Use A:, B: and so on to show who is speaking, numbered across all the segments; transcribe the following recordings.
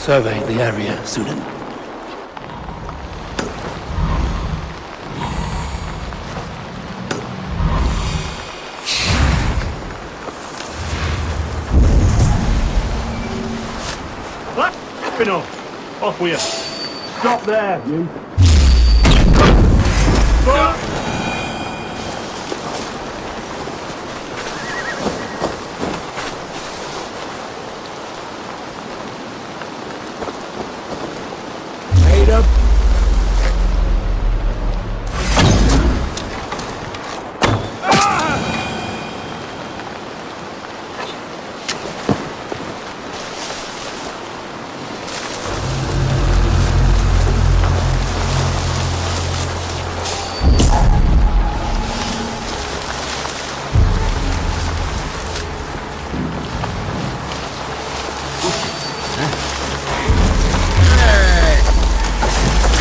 A: survey the area, Sunan.
B: Off with you. Stop there, you. Made up.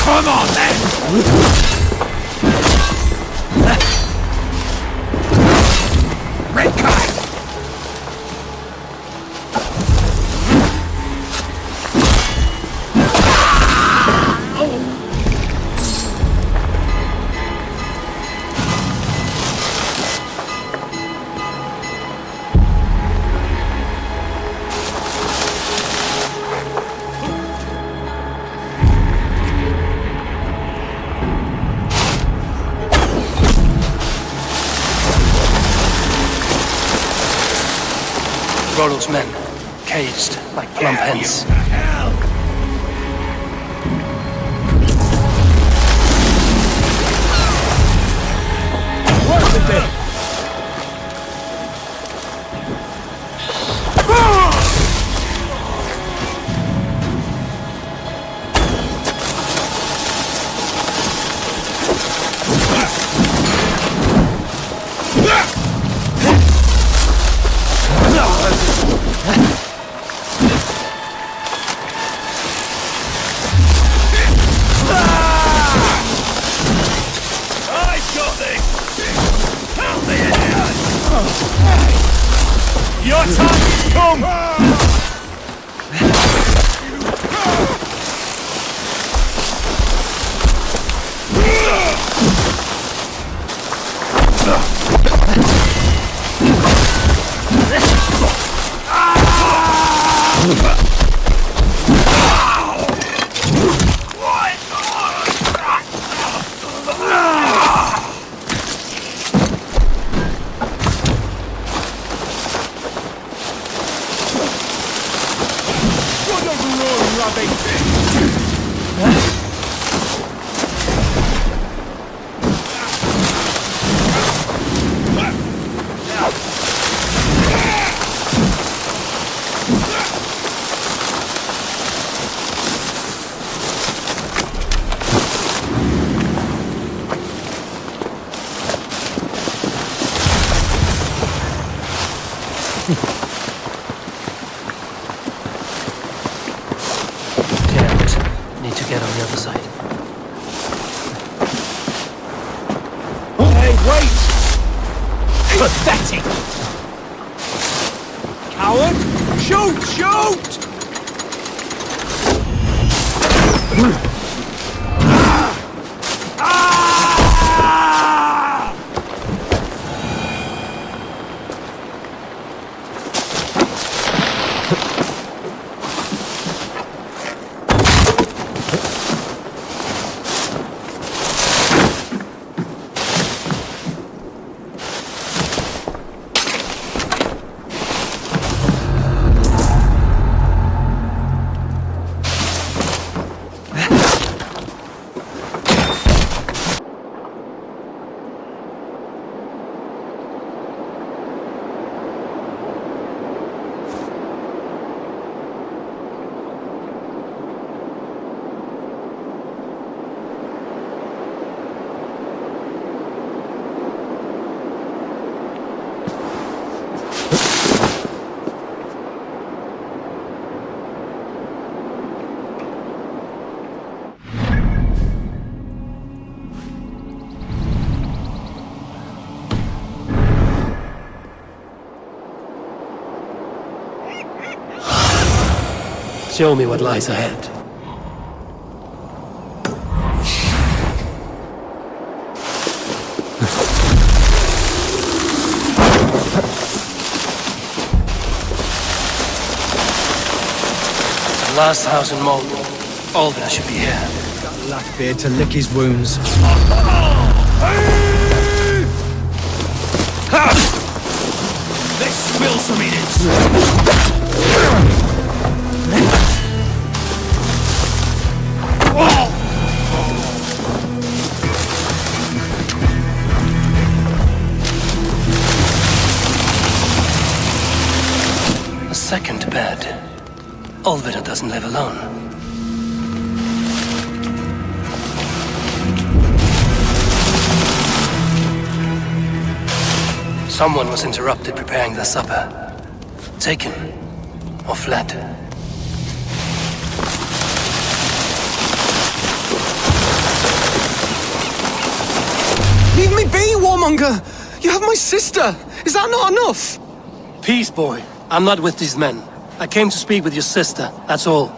A: Come on, then! Red card! Prologue's men, caged like plump hens.
B: What's the thing?
C: Your time come!
A: Need to get on the other side.
B: Hey, wait!
C: Pathetic!
B: Coward! Shoot! Shoot!
A: Show me what lies ahead. The last house in Mold. Alvin should be here.
D: Got Blackbeard to lick his wounds.
C: Let's spill some innards.
A: A second bed. Olvida doesn't live alone. Someone was interrupted preparing their supper. Taken. Or fled.
D: Leave me be, warmonger! You have my sister! Is that not enough?
A: Peace, boy. I'm not with these men. I came to speak with your sister, that's all.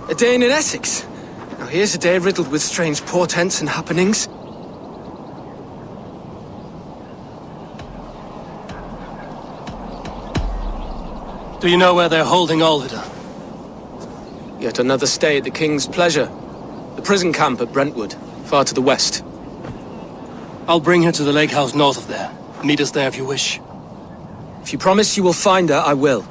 D: A day in Essex. Now here's a day riddled with strange portents and happenings.
A: Do you know where they're holding Olvida?
D: Yet another stay at the King's pleasure. The prison camp at Brentwood, far to the west.
A: I'll bring her to the lake house north of there. Meet us there if you wish.
D: If you promise you will find her, I will.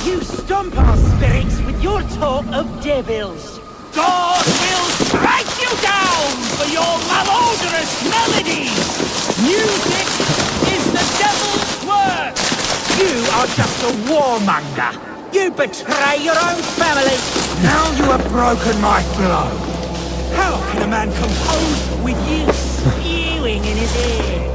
E: You stump our spirits with your talk of devils.
C: God will strike you down for your malodorous melodies! Music is the devil's work!
E: You are just a warmonger. You betray your own family. Now you have broken my flow. How can a man compose with you spewing in his ear?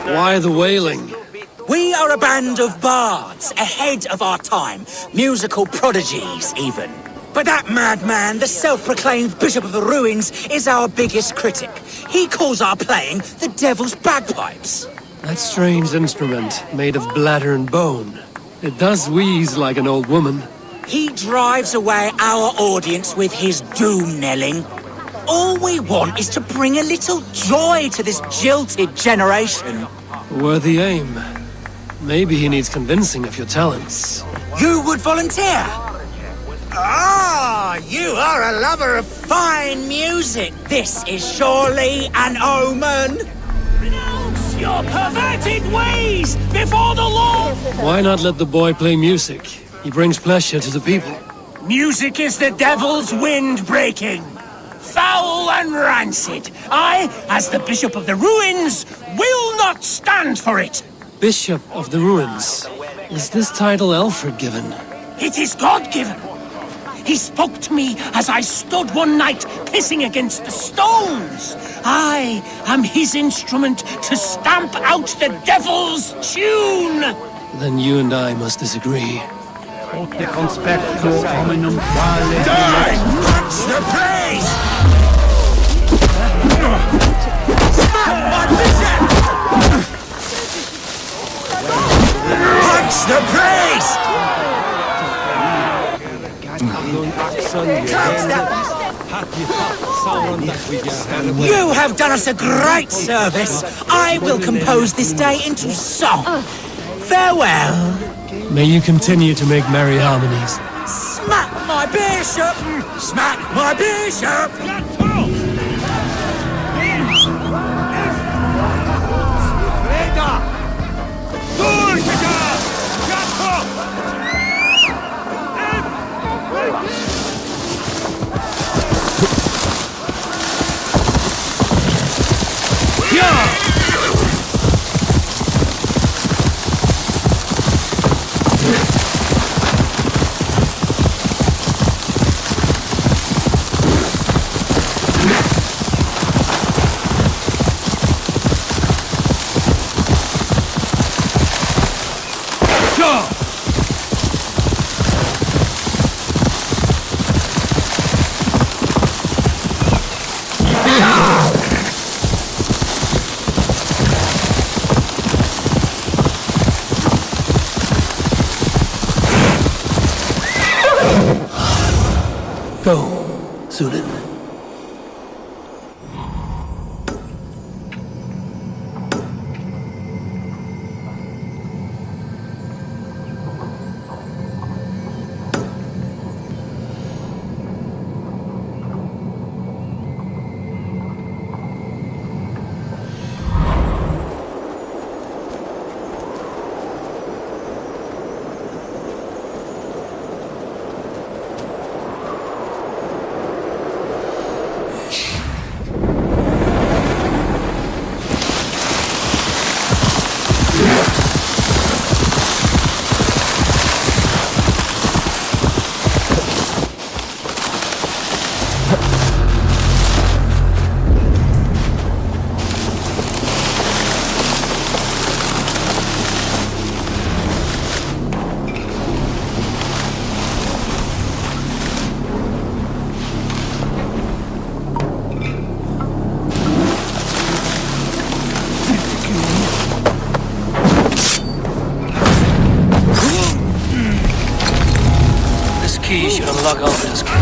A: Why the wailing?
E: We are a band of bards, ahead of our time. Musical prodigies, even. But that madman, the self-proclaimed Bishop of the Ruins, is our biggest critic. He calls our playing the Devil's Bagpipes.
A: That strange instrument, made of bladder and bone. It does wheeze like an old woman.
E: He drives away our audience with his doom-knelling. All we want is to bring a little joy to this jilted generation.
A: Worthy aim. Maybe he needs convincing of your talents.
E: You would volunteer? Ah, you are a lover of fine music. This is surely an omen.
C: Renounce your perverted ways before the Lord!
A: Why not let the boy play music? He brings pleasure to the people.
C: Music is the devil's wind breaking. Foul and rancid. I, as the Bishop of the Ruins, will not stand for it.
A: Bishop of the Ruins. Is this title Alfred given?
C: It is God-given. He spoke to me as I stood one night pissing against the stones. I am his instrument to stamp out the devil's tune.
A: Then you and I must disagree.
B: Die!
E: Punch the place! Punch the place! You have done us a great service. I will compose this day into song. Farewell.
A: May you continue to make merry harmonies.
E: Smack my bishop! Smack my bishop!
A: Go, Sudan. unlock Alfred's cage.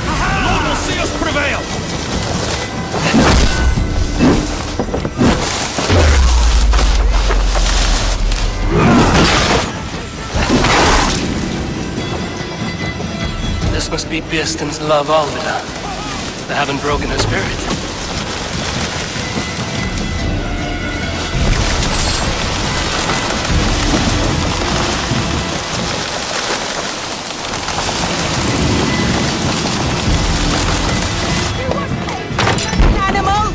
B: The Lord will see us prevail!
A: This must be Birsten's love, Alvida. They haven't broken her spirit.
F: Animal!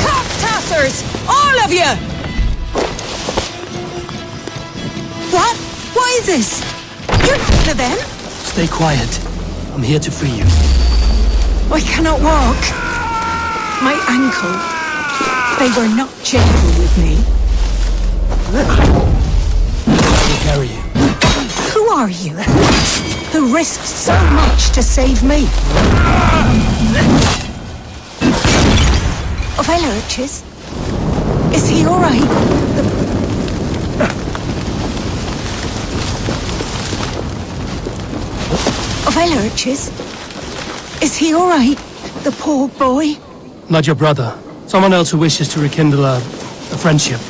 F: Cock tossers! All of you! What? What is this? You're not one of them?
A: Stay quiet. I'm here to free you.
F: I cannot walk. My ankle. They were not gentle with me.
A: I will carry you.
F: Who are you? Who risked so much to save me? Oh, hello, Lurches. Is he all right? Oh, hello, Lurches. Is he all right? The poor boy?
A: Not your brother. Someone else who wishes to rekindle a friendship.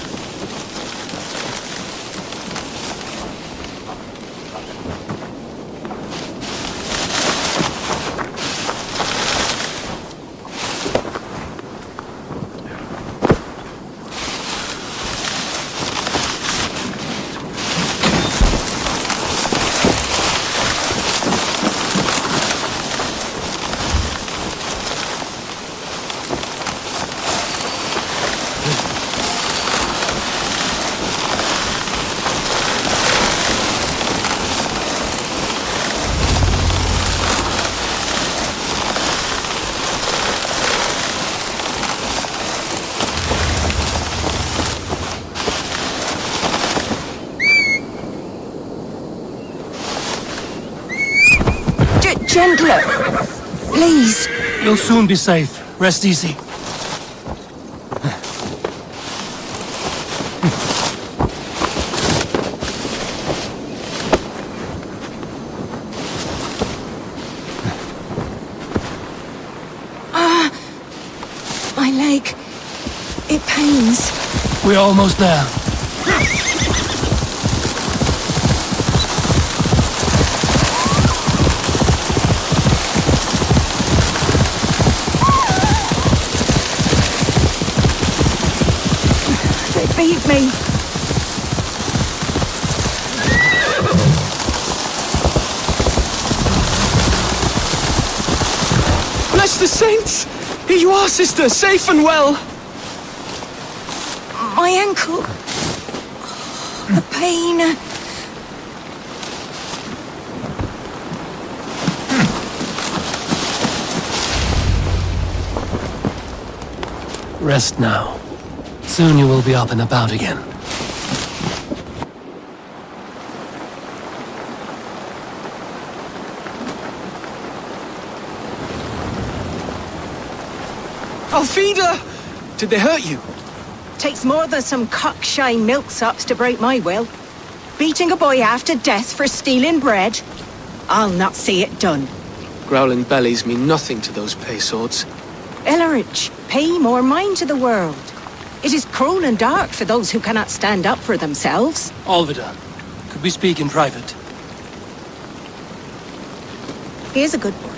F: Gentler. Please.
A: You'll soon be safe. Rest easy.
F: My leg. It pains.
A: We're almost there.
F: Beat me.
D: Bless the saints! Here you are, sister, safe and well.
F: My ankle. The pain.
A: Rest now. Soon you will be up and about again.
D: Alfida! Did they hurt you?
F: Takes more than some cockshy milksops to break my will. Beating a boy half to death for stealing bread. I'll not see it done.
D: Growling bellies mean nothing to those pay swords.
F: Ellerich, pay more mind to the world. It is cruel and dark for those who cannot stand up for themselves.
A: Alvida, could we speak in private?
F: He is a good boy,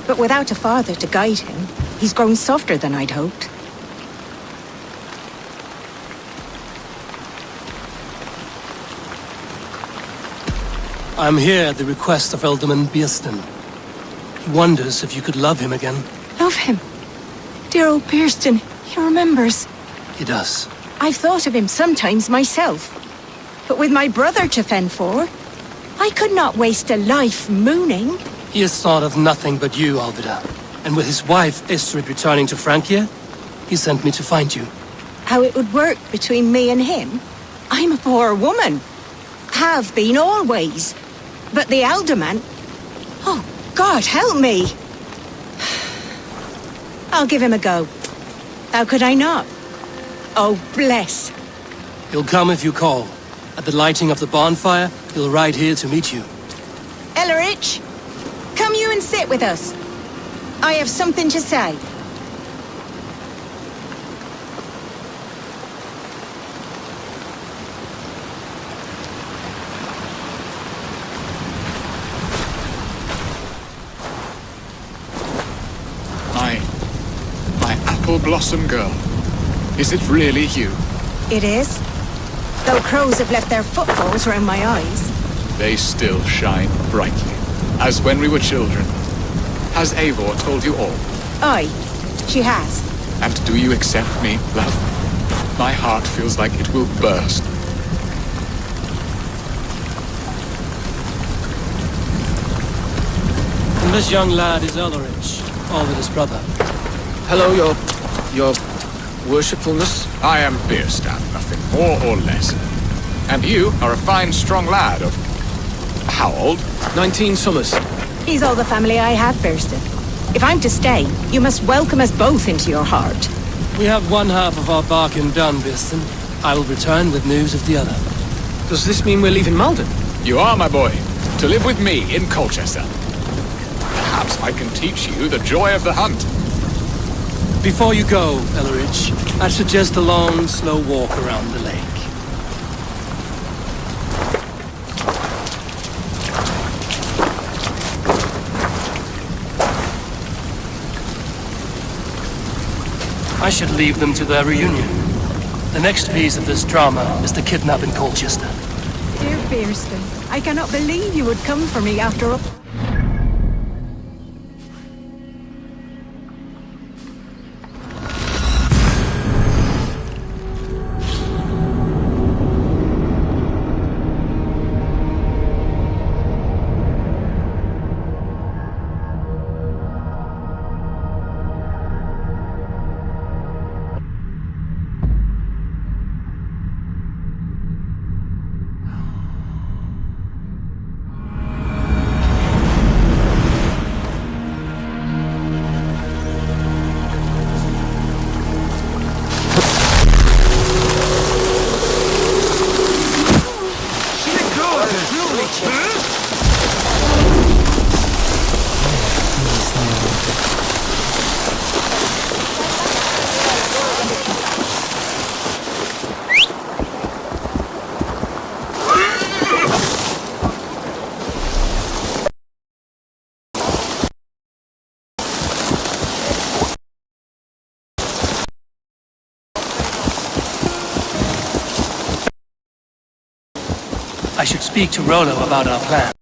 F: but without a father to guide him, he's grown softer than I'd hoped.
A: I'm here at the request of Ealdorman Birsten. He wonders if you could love him again.
F: Love him. Dear old Birsten, he remembers.
A: He does.
F: I've thought of him sometimes myself. But with my brother to fend for, I could not waste a life mooning.
A: He has thought of nothing but you, Alvida. And with his wife, Istrid, returning to Francia, he sent me to find you.
F: How it would work between me and him? I'm a poor woman. Have been always. But the Ealdorman... Oh, God, help me! I'll give him a go. How could I not? Oh, bless.
A: He'll come if you call. At the lighting of the bonfire, He'll ride here to meet you.
F: Ellerich, come you and sit with us. I have something to say.
G: My apple blossom girl. Is it really you?
F: It is. Though crows have left their footfalls round my eyes.
G: They still shine brightly, as when we were children. Has Eivor told you all?
F: Aye, she has.
G: And do you accept me, love? My heart feels like it will burst.
A: And this young lad is Ellerich, Alvid's brother.
D: Hello, your worshipfulness.
G: I am Bierstam, nothing more or less. And you are a fine, strong lad of... how old?
D: 19 summers.
F: He's all the family I have, Burston. If I'm to stay, you must welcome us both into your heart.
A: We have one half of our bargain done, Biston. I will return with news of the other.
D: Does this mean we're leaving Malden?
G: You are, my boy, to live with me in Colchester. Perhaps I can teach you the joy of the hunt.
A: Before you go, Ellerich, I'd suggest a long, slow walk around the lake. I should leave them to their reunion. The next piece of this drama is the kidnap in Colchester.
F: Dear Burston, I cannot believe you would come for me after all.
A: I should speak to Rollo about our plan.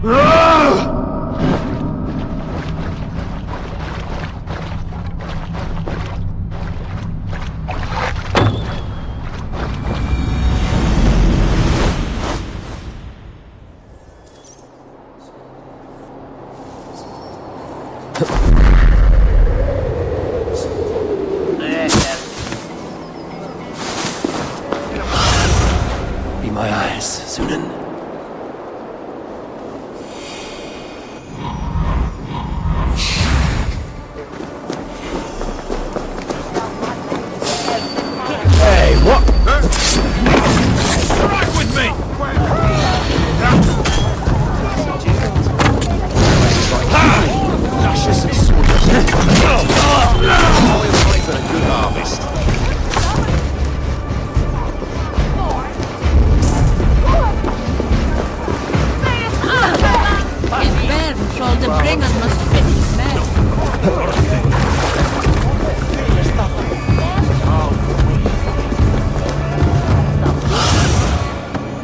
A: Be my eyes, Sunan.
B: Hey, what? Strike with me! Lashes and swords. Always ready for a good harvest.
H: His men told the bringer must finish men.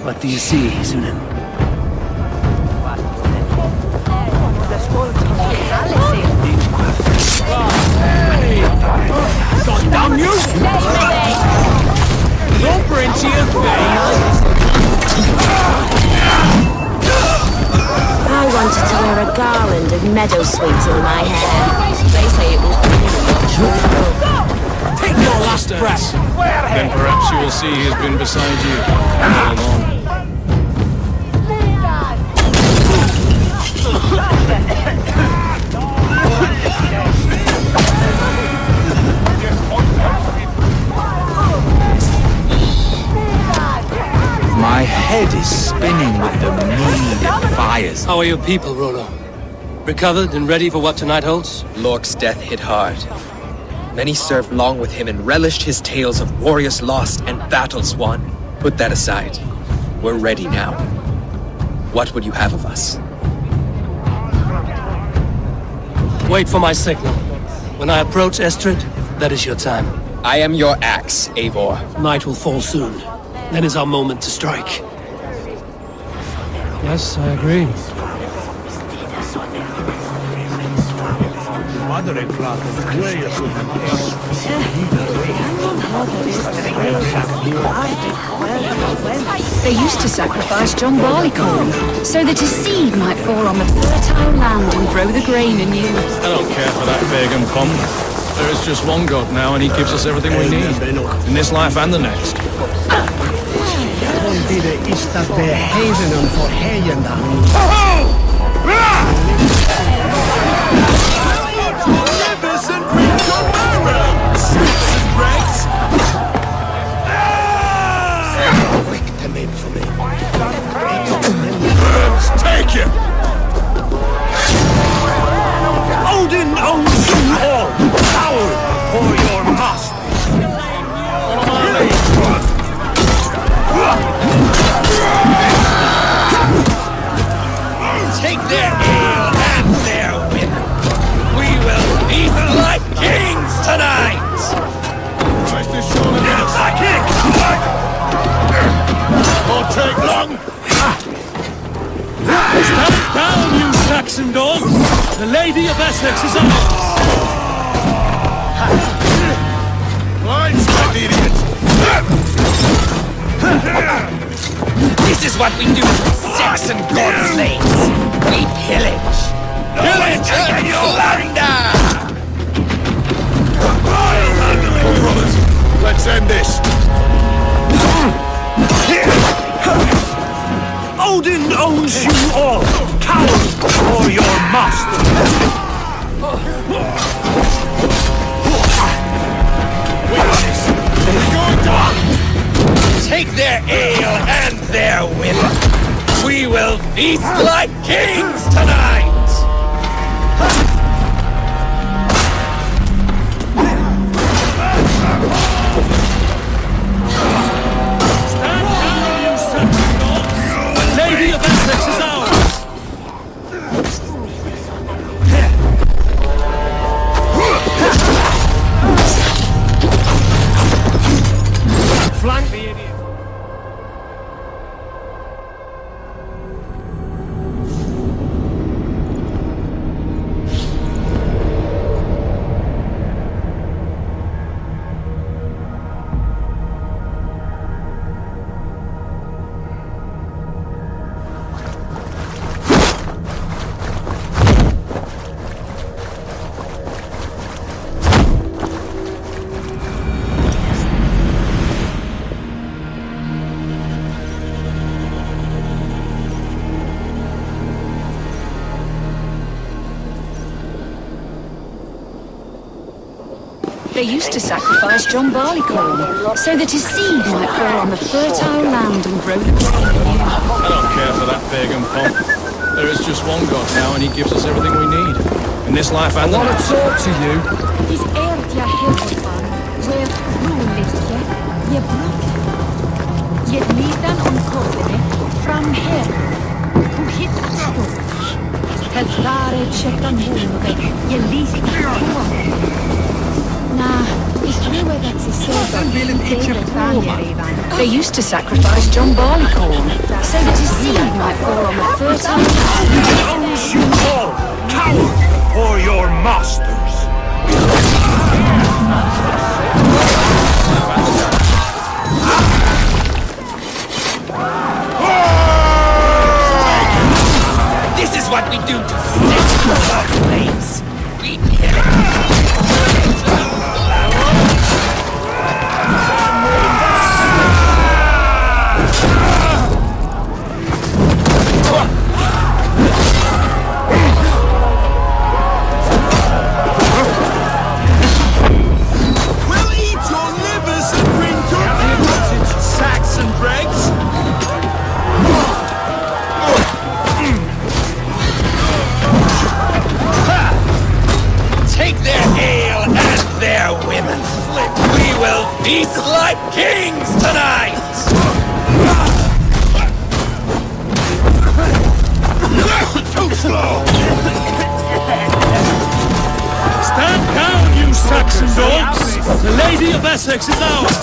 A: What do you see, Sunan?
B: God damn you! Romper into your face!
I: I wanted to wear a garland of meadow sweets in my hair. They say it will
B: Take your last breath!
G: Then perhaps you will see he has been beside you all along.
E: My head is spinning with the mead and fires.
A: How are your people, Rollo? Recovered and ready for what tonight holds?
J: Lork's death hit hard. Many served long with him and relished his tales of warriors lost and battles won. Put that aside. We're ready now. What would you have of us?
A: Wait for my signal. When I approach Estrid, that is your time.
J: I am your axe, Eivor.
A: Night will fall soon. Then is our moment to strike. Yes, I agree.
K: They used to sacrifice John Barleycorn so that his seed might fall on the fertile land and grow the grain anew.
G: I don't care for that pagan pomp. There is just one God now, and he gives us everything we need. In this life and the next.
B: Take it! Odin owns you all! Power for your master! Take their ale and their women! We will eat like kings tonight! Won't take long!
A: Stand down, you Saxon dogs! The Lady of Essex is ours!
B: Blindside, idiot!
C: This is what we do, Saxon godslaves. We pillage. Pillage and plunder!
B: Brothers, let's end this! Odin owns you all! Coward for your master!
C: Take their ale and their women. We will feast like kings tonight!
A: Stand down, you Saxon dogs! The Lady of Essex is ours!
B: Flank the idiot!
K: They used to sacrifice John Barleycorn so that his seed might fall on the fertile land and grow the grain.
G: I don't care for that pagan pomp. There is just one God now, and he gives us everything we need. In this life and the next. I want to talk to you.
K: His eert je helpefan, where roligt je brukar. Je lidan om kopene fram här. Ku hit att stå. Helt vare tjeckan bonuve, je lika på. They used to sacrifice John Barleycorn so that his seed might fall on the fertile land.
C: Those you call coward or your masters.
B: This is what we do to snitch slaves. We kill it. Eat like kings tonight! Too slow!
A: Stand down, you Saxon dogs! The Lady of Essex is ours!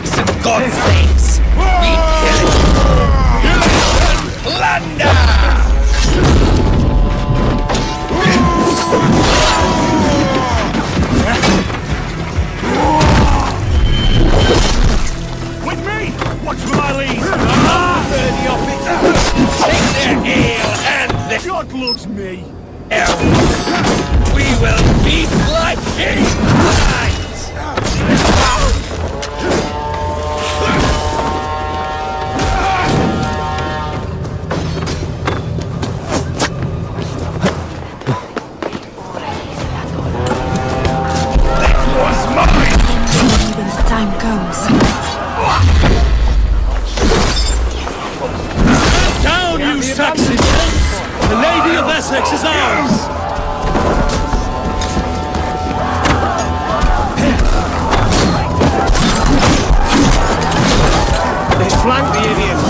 B: Some God's things! We kill it! Plunder!
C: With me! Watch my lead!
B: Take their ale and their...
C: God loves me!
B: We will feast like kings tonight!
K: Time comes.
A: Stand down, you Saxon dogs! The Lady of Essex is ours!
C: They flank the idiots!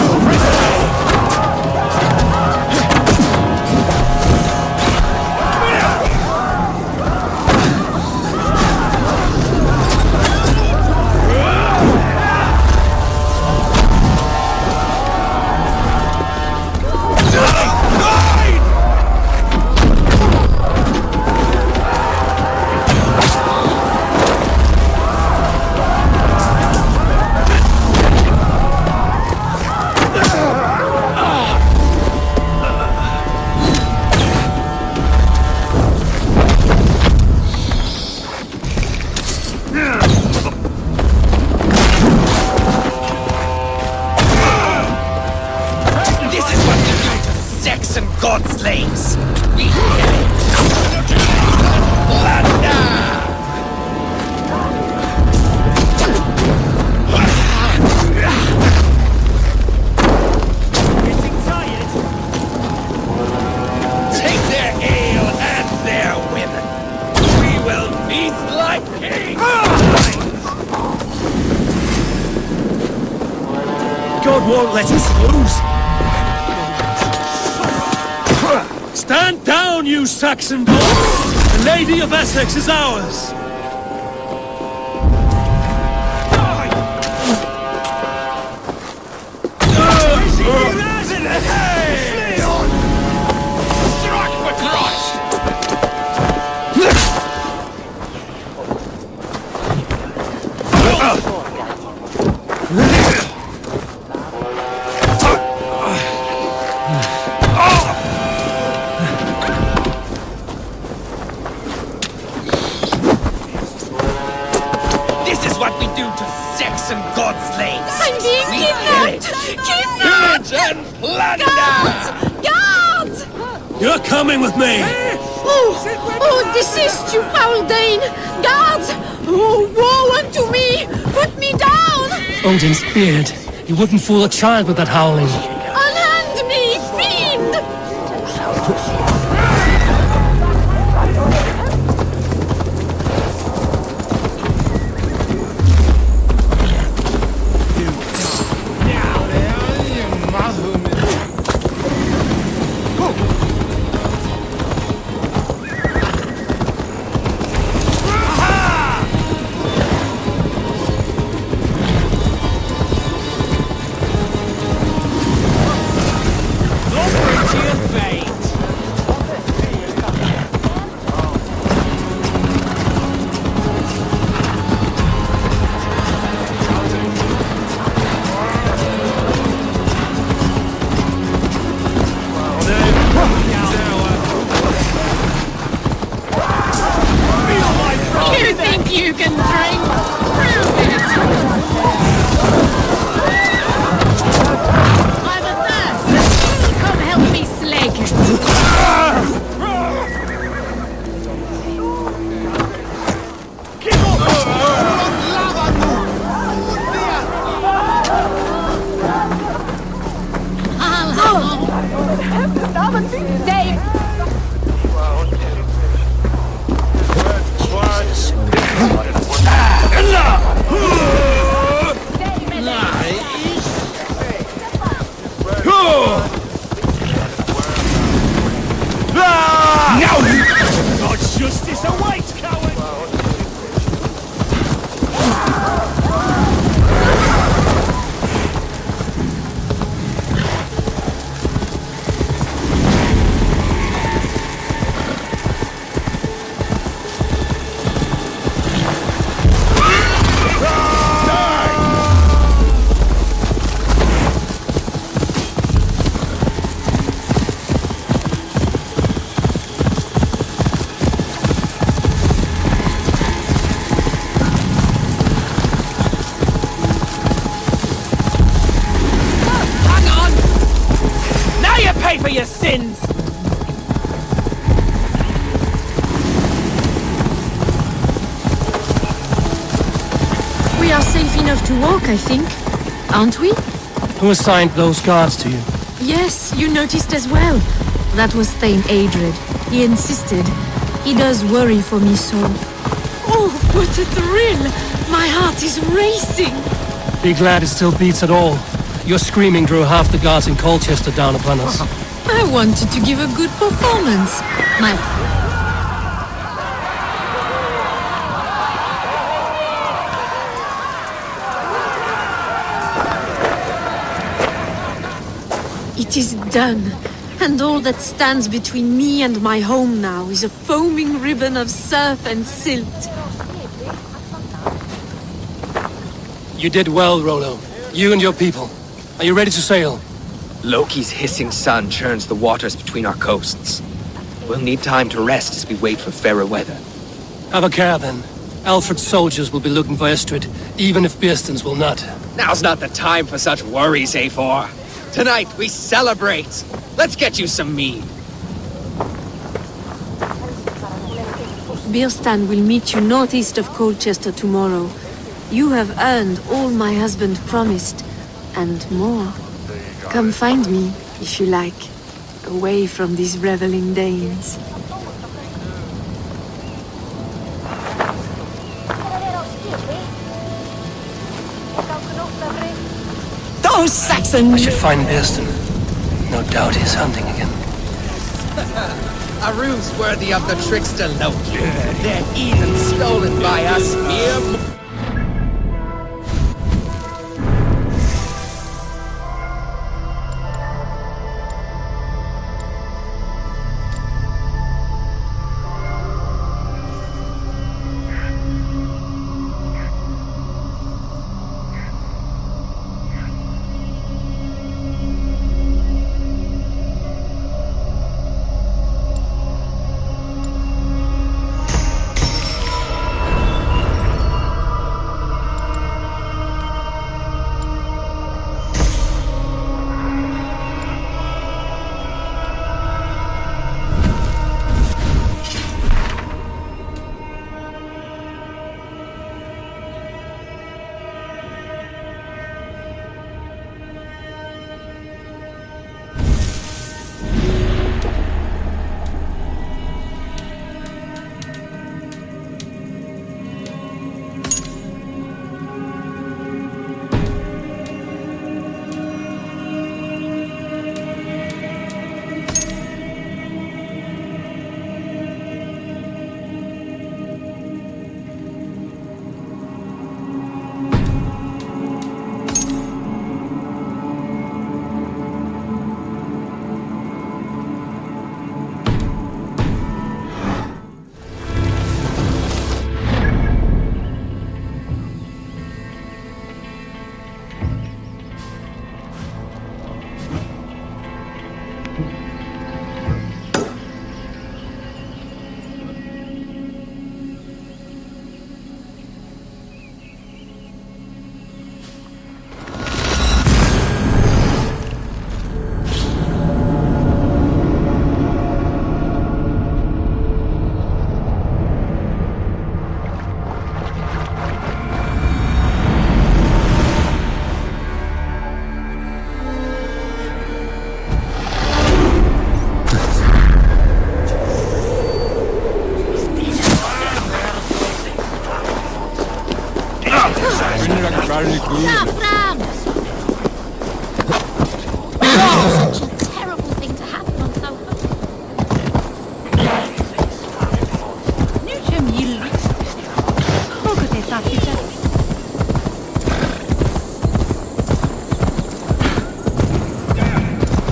B: Godslaves! We kill it! Plunder!
C: Getting tired?
B: Take their ale and their women! We will feast like kings!
C: God won't let us lose!
A: Stand down, you Saxon dogs! The Lady of Essex is ours!
B: what we do to sex and god-slaves.
K: I'm being
B: We
K: kidnapped! Kidnapped!
B: pillage and plunder!
K: Guards!
A: You're coming with me!
K: Oh, desist, you foul Dane! Guards! Oh, woe unto me! Put me down!
A: Odin's beard. He wouldn't fool a child with that howling.
K: Unhand me, fiend! You think you can drink? Prove it! I'm athirst! Come help me slake it! Dave!
B: God's justice awaits, coward! For your sins!
K: We are safe enough to walk, I think. Aren't we?
A: Who assigned those guards to you?
K: Yes, you noticed as well. That was Thane Adred. He insisted. He does worry for me so. Oh, what a thrill! My heart is racing!
A: Be glad it still beats at all. Your screaming drew half the guards in Colchester down upon us.
K: I wanted to give a good performance. It is done, and all that stands between me and my home now is a foaming ribbon of surf and silt.
A: You did well, Rollo. You and your people. Are you ready to sail?
J: Loki's hissing sun churns the waters between our coasts. We'll need time to rest as we wait for fairer weather.
A: Have a care then. Alfred's soldiers will be looking for Estrid, even if Bearstons will not.
J: Now's not the time for such worries, Eivor. Tonight we celebrate. Let's get you some mead.
K: Birstan will meet you northeast of Colchester tomorrow. You have earned all my husband promised, and more. Come find me, if you like, away from these reveling Danes.
E: Those Saxons!
A: I should find Bearston. No doubt he's hunting again.
J: A ruse worthy of the trickster Loki. They're even stolen by us mere...
K: Such a terrible thing to happen on so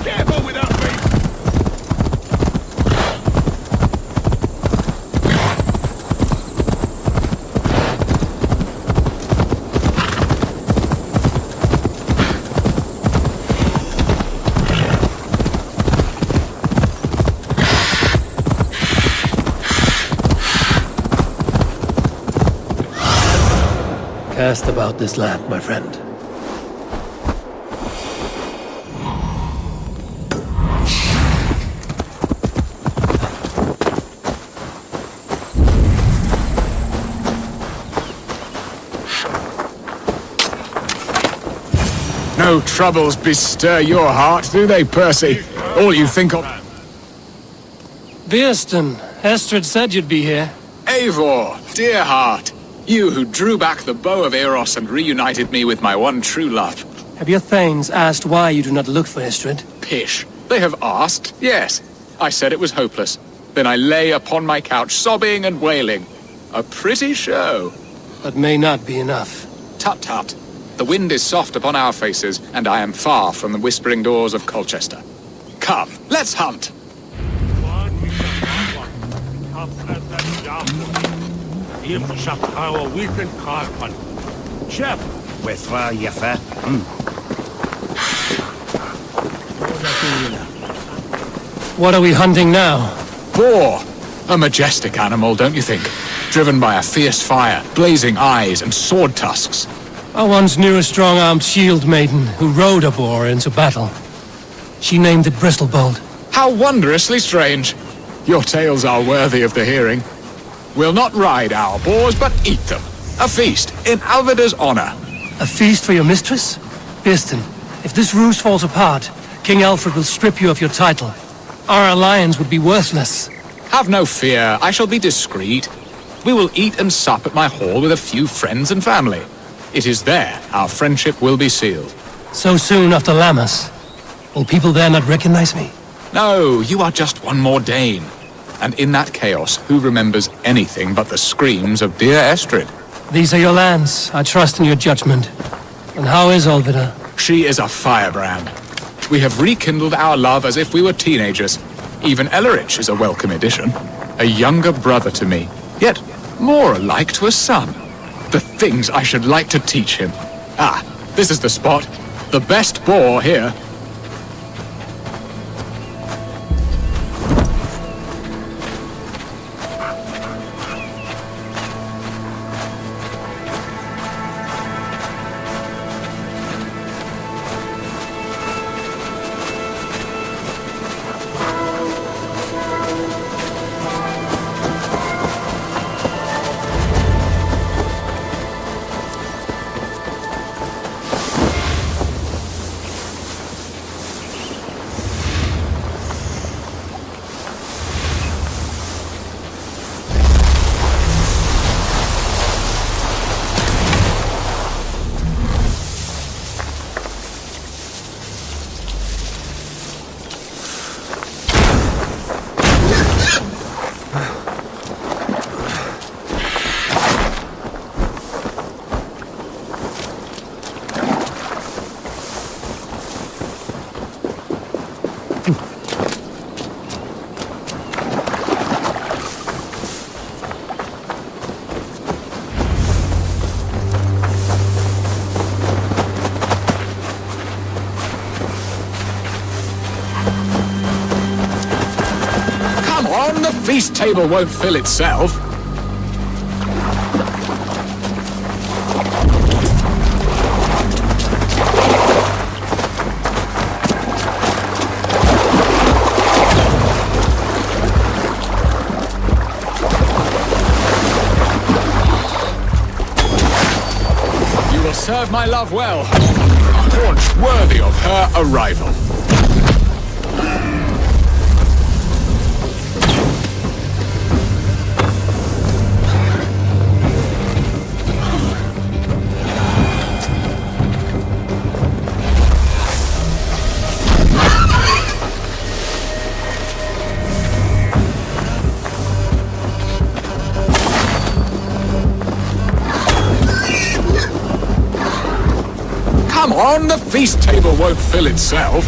B: Careful with that face!
A: Cast about this land, my friend.
G: No troubles bestir your heart, do they, Percy? All you think of...
A: Beaston, Estrid said you'd be here.
G: Eivor, dear heart. You who drew back the bow of Eros and reunited me with my one true love.
A: Have your thanes asked why you do not look for Estrid?
G: Pish. They have asked, yes. I said it was hopeless. Then I lay upon my couch, sobbing and wailing. A pretty show.
A: That may not be enough.
G: Tut tut. The wind is soft upon our faces, and I am far from the whispering doors of Colchester. Come, let's hunt!
A: What are we hunting now?
G: Boar! A majestic animal, don't you think? Driven by a fierce fire, blazing eyes, and sword tusks.
A: I once knew a strong-armed shield maiden who rode a boar into battle. She named it Bristlebolt.
G: How wondrously strange! Your tales are worthy of the hearing. We'll not ride our boars, but eat them. A feast, in Alvida's honor.
A: A feast for your mistress? Beaston, if this ruse falls apart, King Alfred will strip you of your title. Our alliance would be worthless.
G: Have no fear, I shall be discreet. We will eat and sup at my hall with a few friends and family. It is there our friendship will be sealed.
A: So soon after Lammas? Will people there not recognize me?
G: No, you are just one more Dane. And in that chaos, who remembers anything but the screams of dear Estrid?
A: These are your lands. I trust in your judgment. And how is Olvida?
G: She is a firebrand. We have rekindled our love as if we were teenagers. Even Ellerich is a welcome addition. A younger brother to me, yet more alike to a son. The things I should like to teach him. Ah, this is the spot. The best boar here. The feast table won't fill itself. You will serve my love well. A haunch worthy of her arrival. on, the feast table won't fill itself.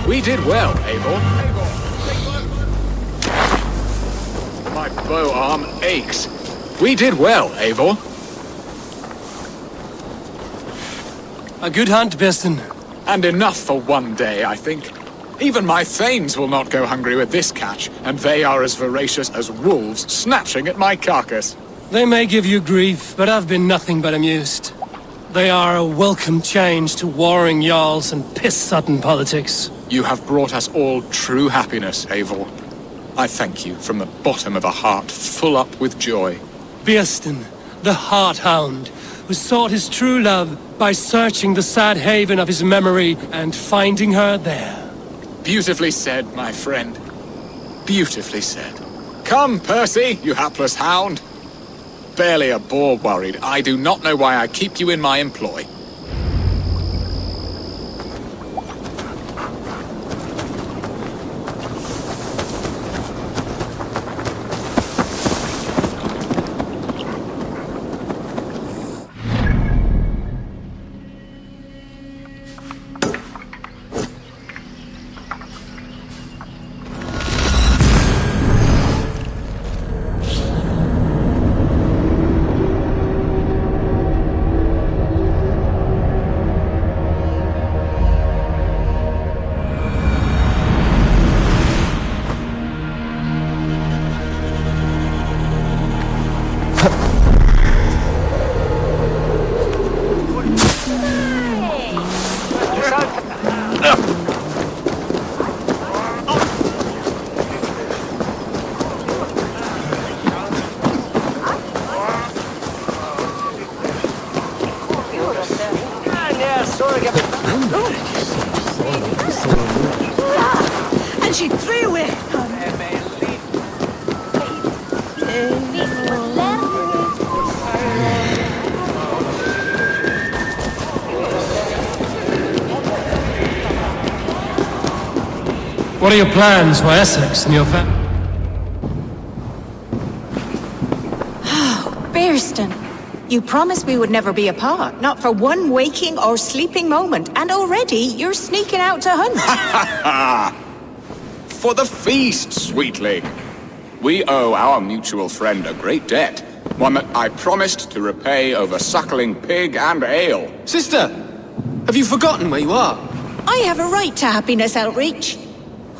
G: We did well, Eivor. My bow arm aches. We did well, Eivor.
A: A good hunt, Beston.
G: And enough for one day, I think. Even my thanes will not go hungry with this catch, and they are as voracious as wolves snatching at my carcass.
A: They may give you grief, but I've been nothing but amused. They are a welcome change to warring jarls and piss-sudden politics.
G: You have brought us all true happiness, Eivor. I thank you from the bottom of a heart full up with joy.
A: Beston, the Heart-Hound, who sought his true love by searching the sad haven of his memory and finding her there.
G: Beautifully said, my friend. Beautifully said. Come, Percy, you hapless hound. Barely a boar worried. I do not know why I keep you in my employ.
F: And she threw it!
A: What are your plans for Essex and your family?
F: Bearston, you promised we would never be apart, not for one waking or sleeping moment, and already you're sneaking out to hunt.
G: For the feast, sweetling. We owe our mutual friend a great debt, one that I promised to repay over suckling pig and ale.
D: Sister, have you forgotten where you are?
F: I have a right to happiness outreach.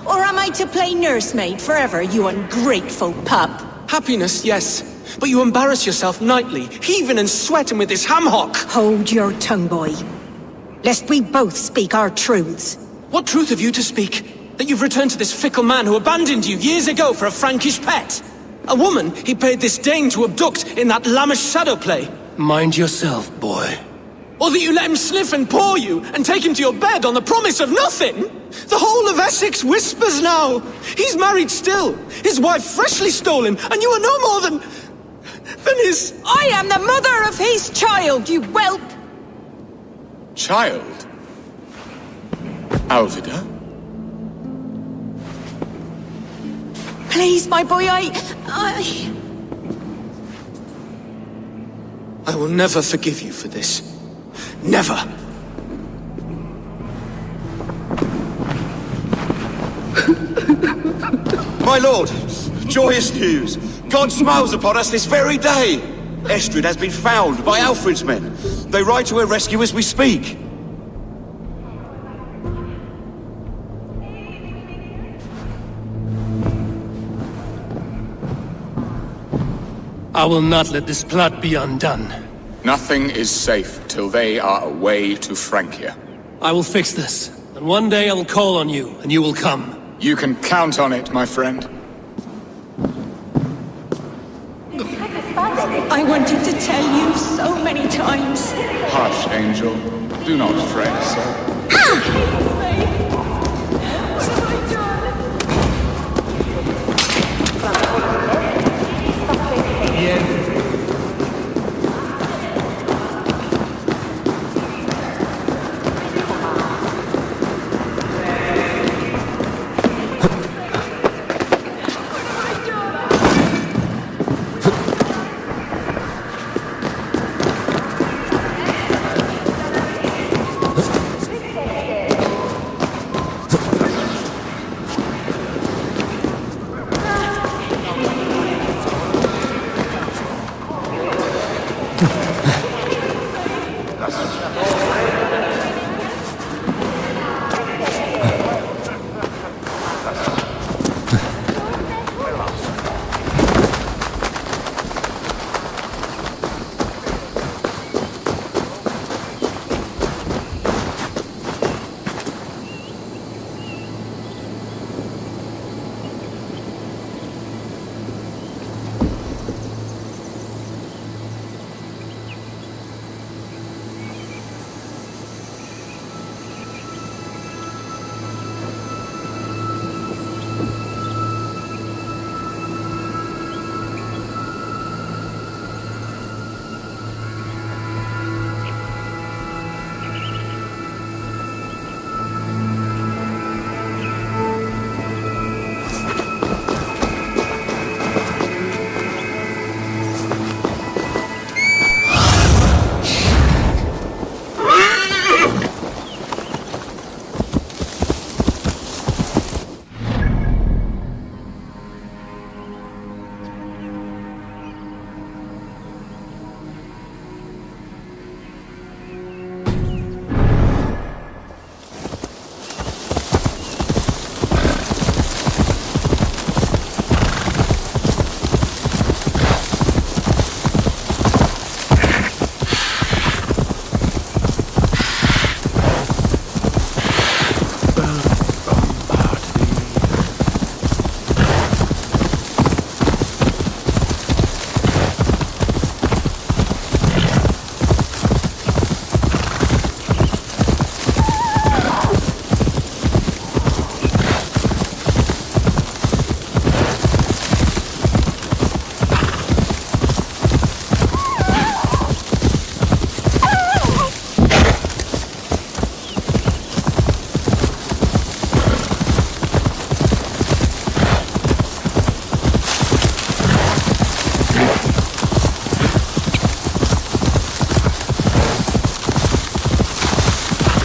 F: Or am I to play nursemaid forever, you ungrateful pup?
D: Happiness, yes. But you embarrass yourself nightly, heaving and sweating with this ham-hock.
F: Hold your tongue, boy. Lest we both speak our truths.
D: What truth have you to speak? That you've returned to this fickle man who abandoned you years ago for a Frankish pet? A woman he paid this Dane to abduct in that lammish shadow play?
A: Mind yourself, boy.
D: Or that you let him sniff and paw you, and take him to your bed on the promise of nothing? The whole of Essex whispers now. He's married still. His wife freshly stolen, and you are no more than his...
F: I am the mother of his child, you whelp!
G: Child? Alvida?
F: Please, my boy, I
D: will never forgive you for this. Never!
L: My lord, joyous news! God smiles upon us this very day! Estrid has been found by Alfred's men. They ride to her rescue as we speak.
A: I will not let this plot be undone.
G: Nothing is safe till they are away to Francia.
A: I will fix this, and one day I will call on you, and you will come.
G: You can count on it, my friend.
F: I wanted to tell you so many times.
G: Hush, Angel. Do not fret so.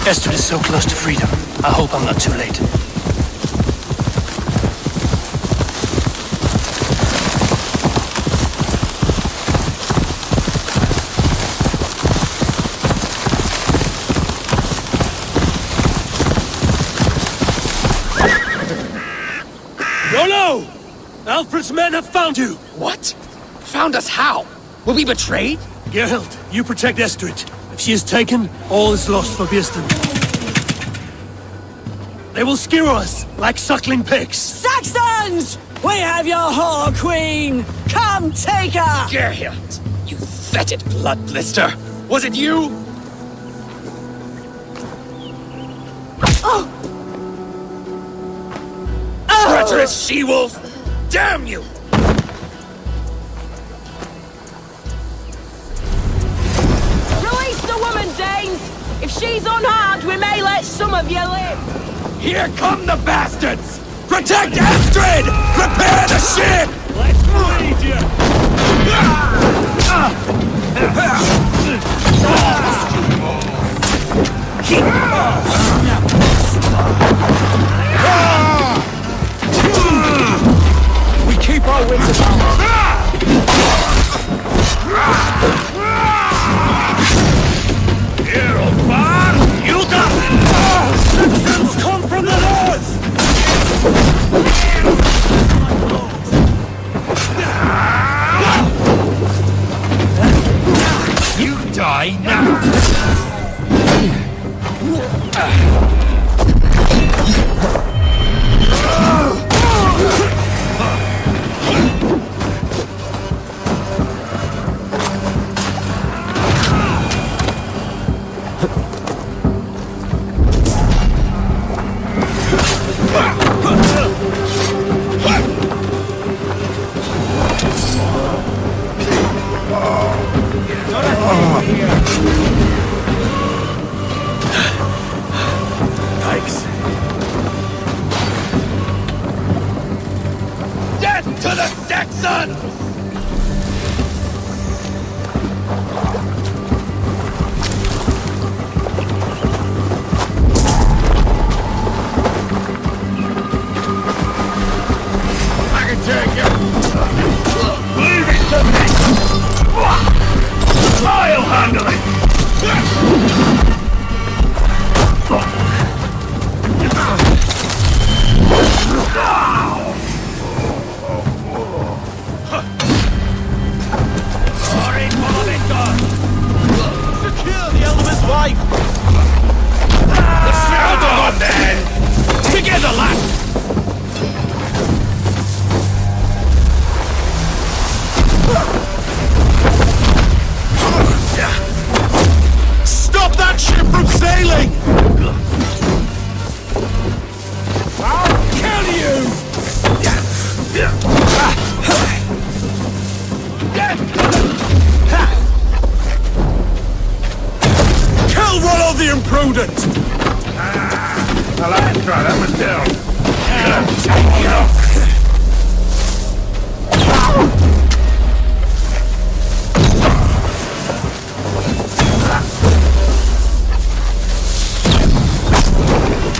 A: Estrid is so close to freedom. I hope I'm not too late.
C: Yolo! Alfred's men have found you!
J: What? Found us how? Were we betrayed?
C: Geralt, you protect Estrid. If she is taken, all is lost for Birsten. They will skewer us like suckling pigs.
E: Saxons! We have your whore queen! Come take her!
J: Geralt, you fetid blood blister! Was it you?
E: Oh!
J: Treacherous she-wolf! Damn you!
E: Release the woman, Danes! If she's unharmed, we may let some of you live!
B: Here come the bastards! Protect Astrid! Prepare the ship!
C: Let's bleed you!
B: We keep our wits about us. Here, old man! You got it! Saxons come from the north! You die now! Thanks. Death to the Saxons!
M: Leave it to me! I'll handle it!
B: Secure the element's wife! Hold on, then! Together, lads! Stop that ship from sailing! I'll kill you! Kill Rollo the Imprudent!
M: I'll have to try that one down.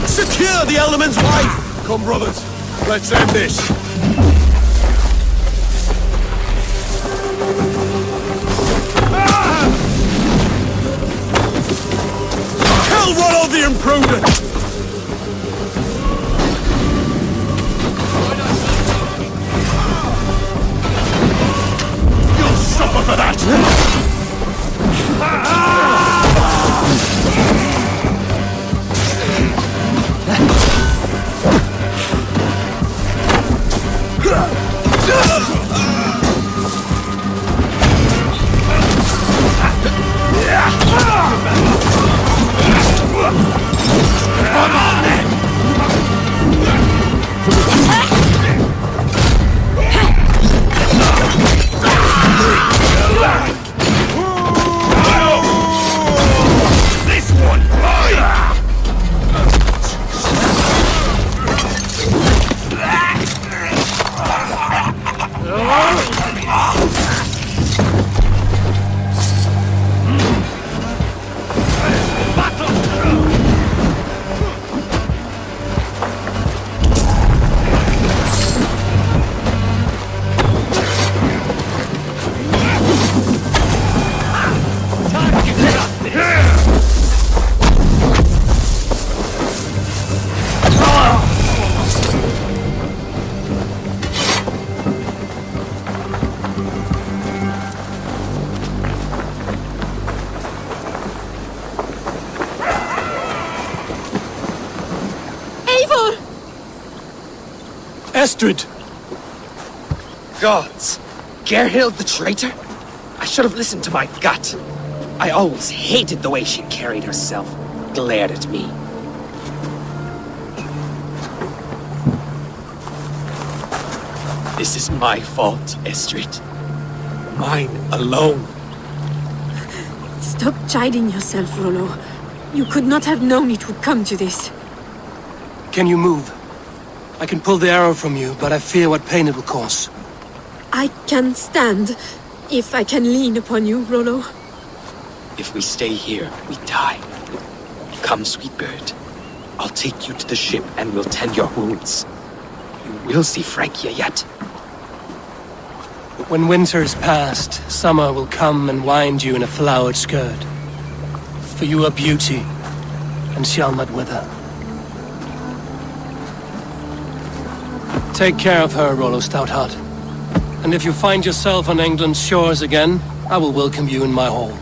B: Secure the element's wife! Come, brothers, let's end this. Kill Rollo the Imprudent! You'll suffer for that! Come on, then! This one, fire!
H: Eivor!
A: Estrid!
J: Gods! Gerhild the traitor? I should have listened to my gut. I always hated the way she carried herself, glared at me. This is my fault, Estrid. Mine alone.
K: Stop chiding yourself, Rollo. You could not have known it would come to this.
A: Can you move? I can pull the arrow from you, but I fear what pain it will cause.
K: I can stand, if I can lean upon you, Rollo.
J: If we stay here, we die. Come, sweet bird. I'll take you to the ship and we'll tend your wounds. You will see Francia yet.
A: When winter is past, summer will come and wind you in a flowered skirt. For you are beauty, and shall not wither. Take care of her, Rollo Stoutheart. And if you find yourself on England's shores again, I will welcome you in my hall.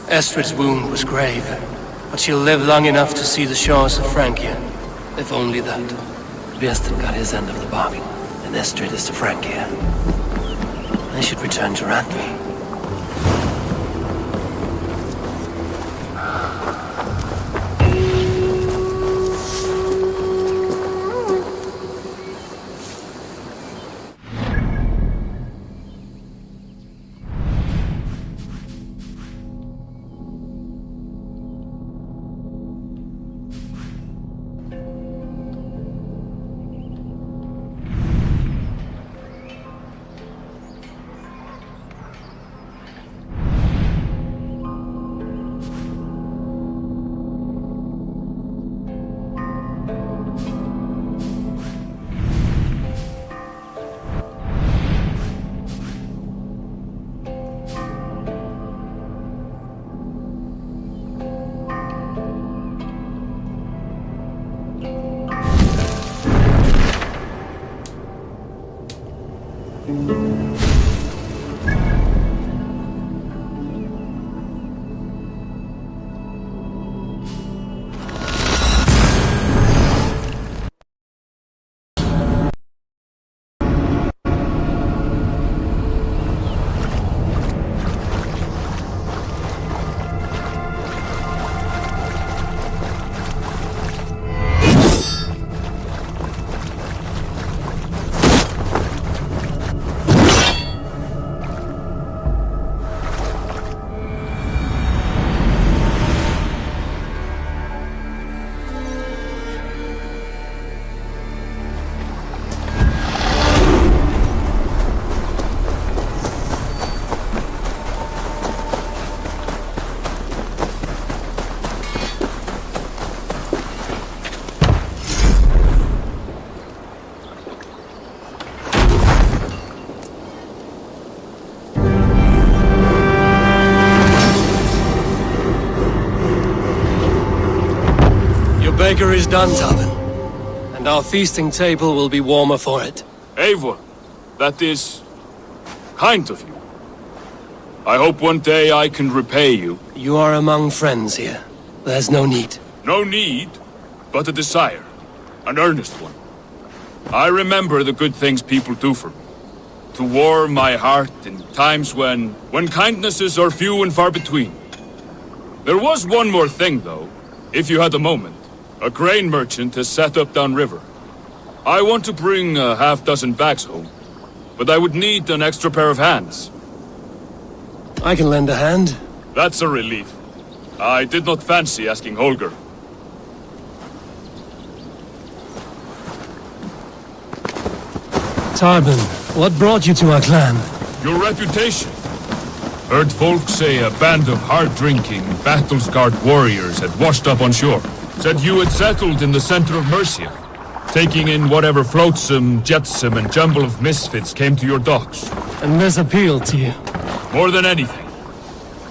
A: Estrid's wound was grave, but she'll live long enough to see the shores of Francia. If only that. Viestin got his end of the bargain, and Estrid is to Francia. I should return to Rantry. Baker is done, Tobin. And our feasting table will be warmer for it.
N: Eivor, that is kind of you. I hope one day I can repay you.
A: You are among friends here. There's no need.
N: No need, but a desire. An earnest one. I remember the good things people do for me. To warm my heart in times when kindnesses are few and far between. There was one more thing, though, if you had a moment. A grain merchant has set up downriver. I want to bring a half-dozen bags home, but I would need an extra pair of hands.
A: I can lend a hand.
N: That's a relief. I did not fancy asking Holger.
A: Tarbin, what brought you to our clan?
N: Your reputation. Heard folk say a band of hard-drinking, battle-scarred warriors had washed up on shore. Said you had settled in the center of Mercia, taking in whatever flotsam, jetsam, and jumble of misfits came to your docks.
A: And this appealed to you?
N: More than anything.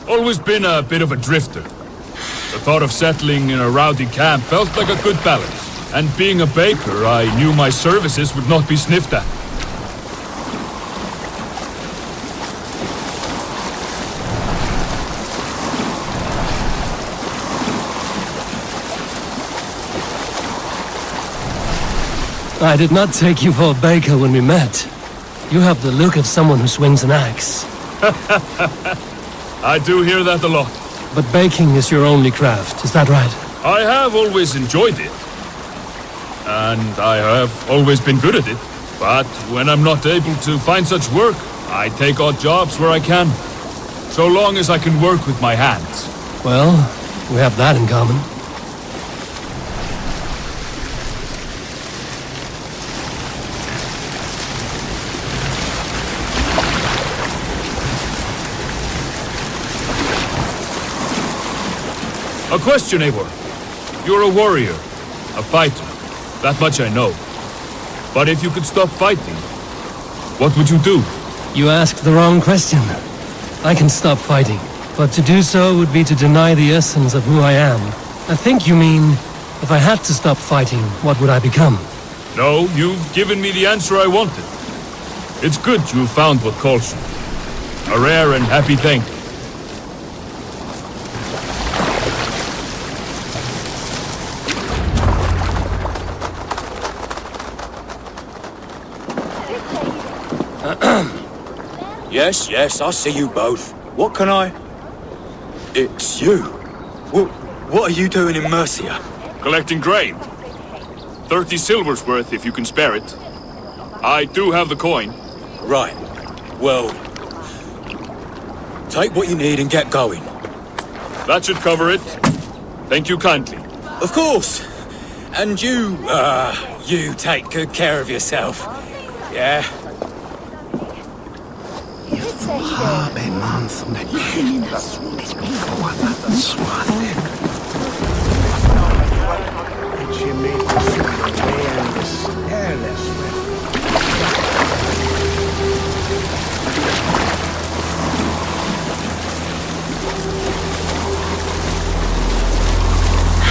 N: Always been a bit of a drifter. The thought of settling in a rowdy camp felt like a good balance. And being a baker, I knew my services would not be sniffed at.
A: I did not take you for a baker when we met. You have the look of someone who swings an axe.
N: I do hear that a lot.
A: But baking is your only craft, is that right?
N: I have always enjoyed it. And I have always been good at it. But when I'm not able to find such work, I take odd jobs where I can. So long as I can work with my hands.
A: Well, we have that in common.
N: A question, Eivor. You're a warrior, a fighter. That much I know. But if you could stop fighting, what would you do?
A: You asked the wrong question. I can stop fighting, but to do so would be to deny the essence of who I am. I think you mean, if I had to stop fighting, what would I become?
N: No, you've given me the answer I wanted. It's good you found what calls you. A rare and happy thing.
E: Yes, I see you both. What can I... It's you. What are you doing in Mercia?
N: Collecting grain. 30 silver's worth if you can spare it. I do have the coin.
E: Right. Well... take what you need and get going.
N: That should cover it. Thank you kindly.
E: Of course. And you take good care of yourself. Yeah?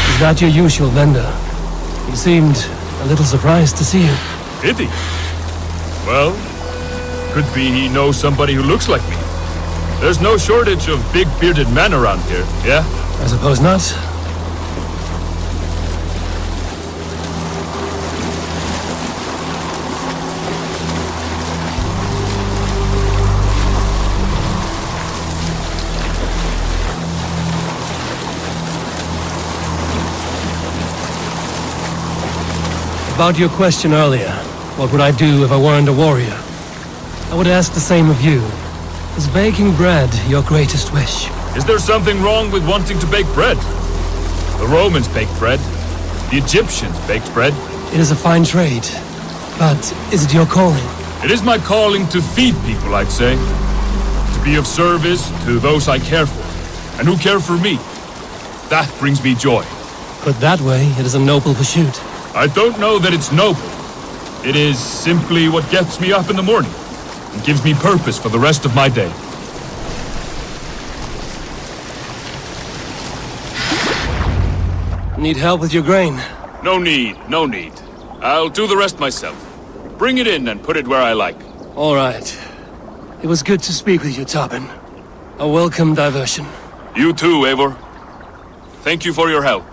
A: Is that your usual vendor? He seemed a little surprised to see you.
N: Did he? Well, Could be he knows somebody who looks like me. There's no shortage of big bearded men around here, yeah?
A: I suppose not. About your question earlier, what would I do if I weren't a warrior? I would ask the same of you. Is baking bread your greatest wish?
N: Is there something wrong with wanting to bake bread? The Romans baked bread. The Egyptians baked bread.
A: It is a fine trade, but is it your calling?
N: It is my calling to feed people, I'd say. To be of service to those I care for, and who care for me. That brings me joy.
A: Put that way, it is a noble pursuit.
N: I don't know that it's noble. It is simply what gets me up in the morning and gives me purpose for the rest of my day.
A: Need help with your grain?
N: No need, no need. I'll do the rest myself. Bring it in and put it where I like.
A: All right. It was good to speak with you, Tobin. A welcome diversion.
N: You too, Eivor. Thank you for your help.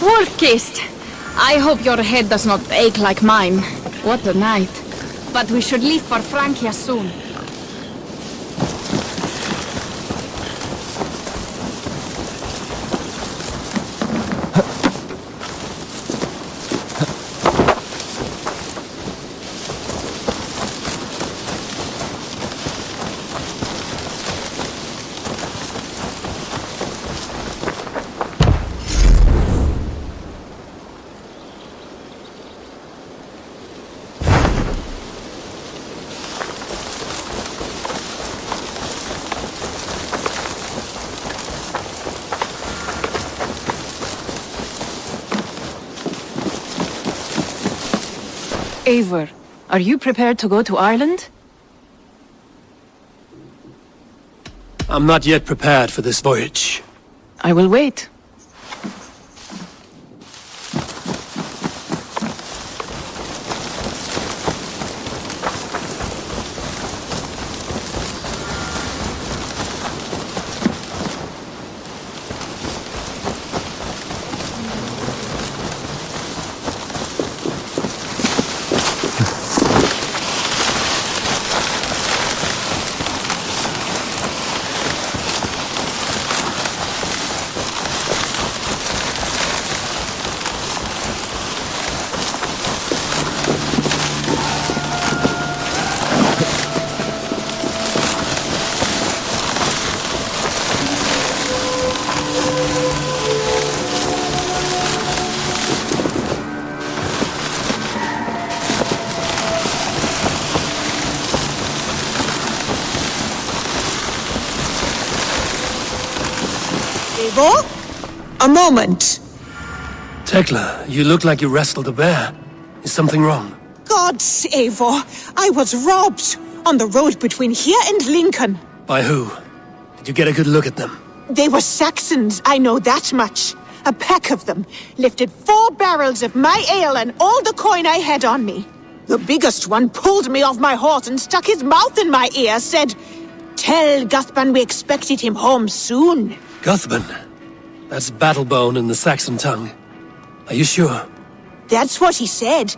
K: Wolf-kissed. I hope your head does not ache like mine. What a night. But we should leave for Francia soon.
H: Eivor, are you prepared to go to Ireland?
A: I'm not yet prepared for this voyage.
H: I will wait.
F: Eivor? A moment.
A: Tekla, you look like you wrestled a bear. Is something wrong?
F: Gods, Eivor, I was robbed on the road between here and Lincoln.
A: By who? Did you get a good look at them?
F: They were Saxons, I know that much. A pack of them lifted 4 barrels of my ale and all the coin I had on me. The biggest one pulled me off my horse and stuck his mouth in my ear, said, "Tell Guthban we expected him home soon."
A: Guthban? That's Battlebone in the Saxon tongue. Are you sure?
F: That's what he said.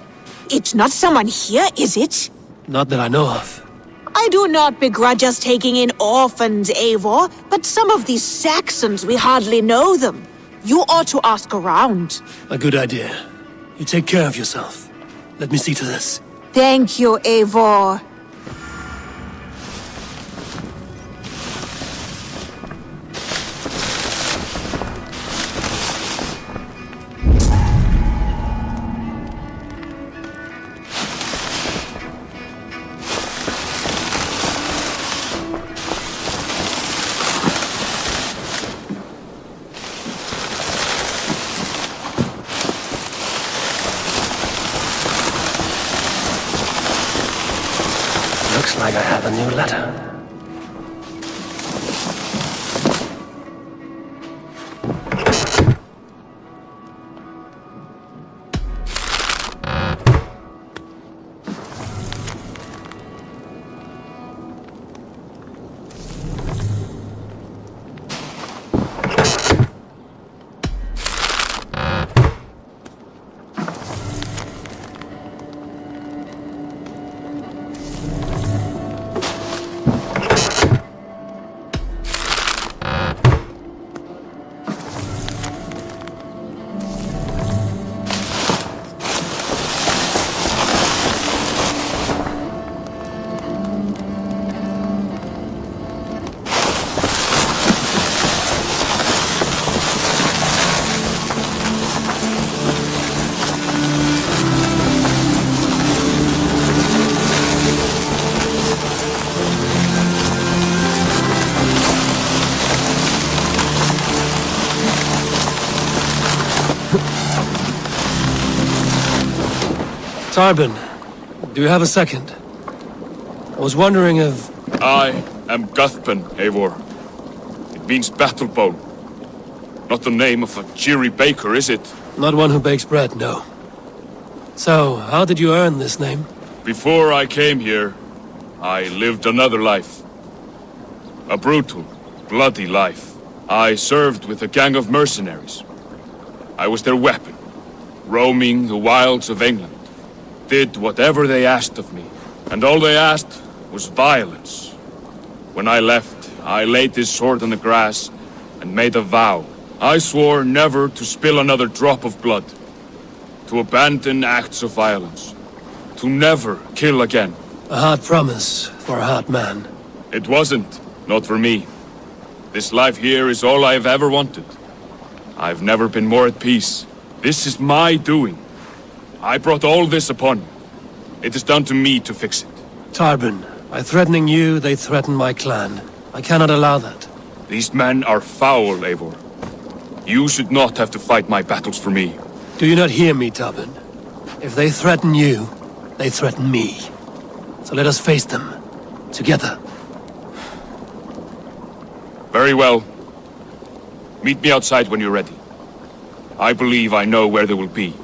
F: It's not someone here, is it?
A: Not that I know of.
F: I I do not begrudge us taking in orphans, Eivor, but some of these Saxons, we hardly know them. You ought to ask around.
A: A good idea. You take care of yourself. Let me see to this.
F: Thank you, Eivor.
A: Looks like I have a new letter. Tarbin, do you have a second? I was wondering if...
N: I am Guthpen, Eivor. It means battle bone. Not the name of a cheery baker, is it?
A: Not one who bakes bread, no. So, how did you earn this name?
N: Before I came here, I lived another life. A brutal, bloody life. I served with a gang of mercenaries. I was their weapon, roaming the wilds of England. Did whatever they asked of me, and all they asked was violence. When I left, I laid this sword on the grass and made a vow. I swore never to spill another drop of blood, to abandon acts of violence, to never kill again.
A: A hard promise for a hard man.
N: It wasn't, not for me. This life here is all I've ever wanted. I've never been more at peace. This is my doing. I brought all this upon you. It is down to me to fix it.
A: Tarbin, by threatening you, they threaten my clan. I cannot allow that.
N: These men are foul, Eivor. You should not have to fight my battles for me.
A: Do you not hear me, Tarbin? If they threaten you, they threaten me. So let us face them. Together.
N: Very well. Meet me outside when you're ready. I believe I know where they will be.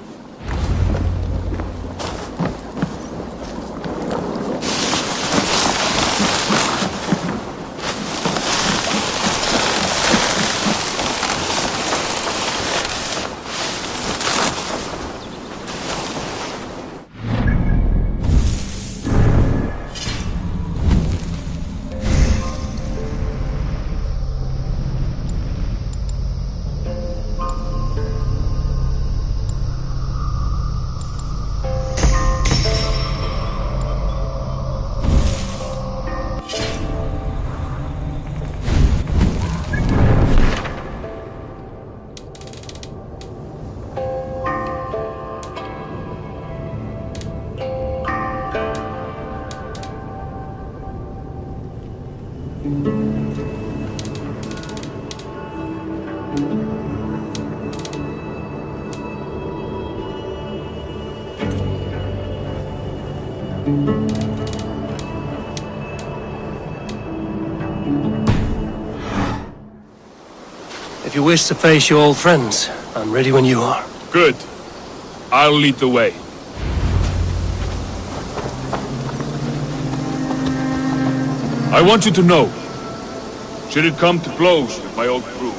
A: If you wish to face your old friends, I'm ready when you are.
N: Good. I'll lead the way. I want you to know, should it come to blows with my old crew,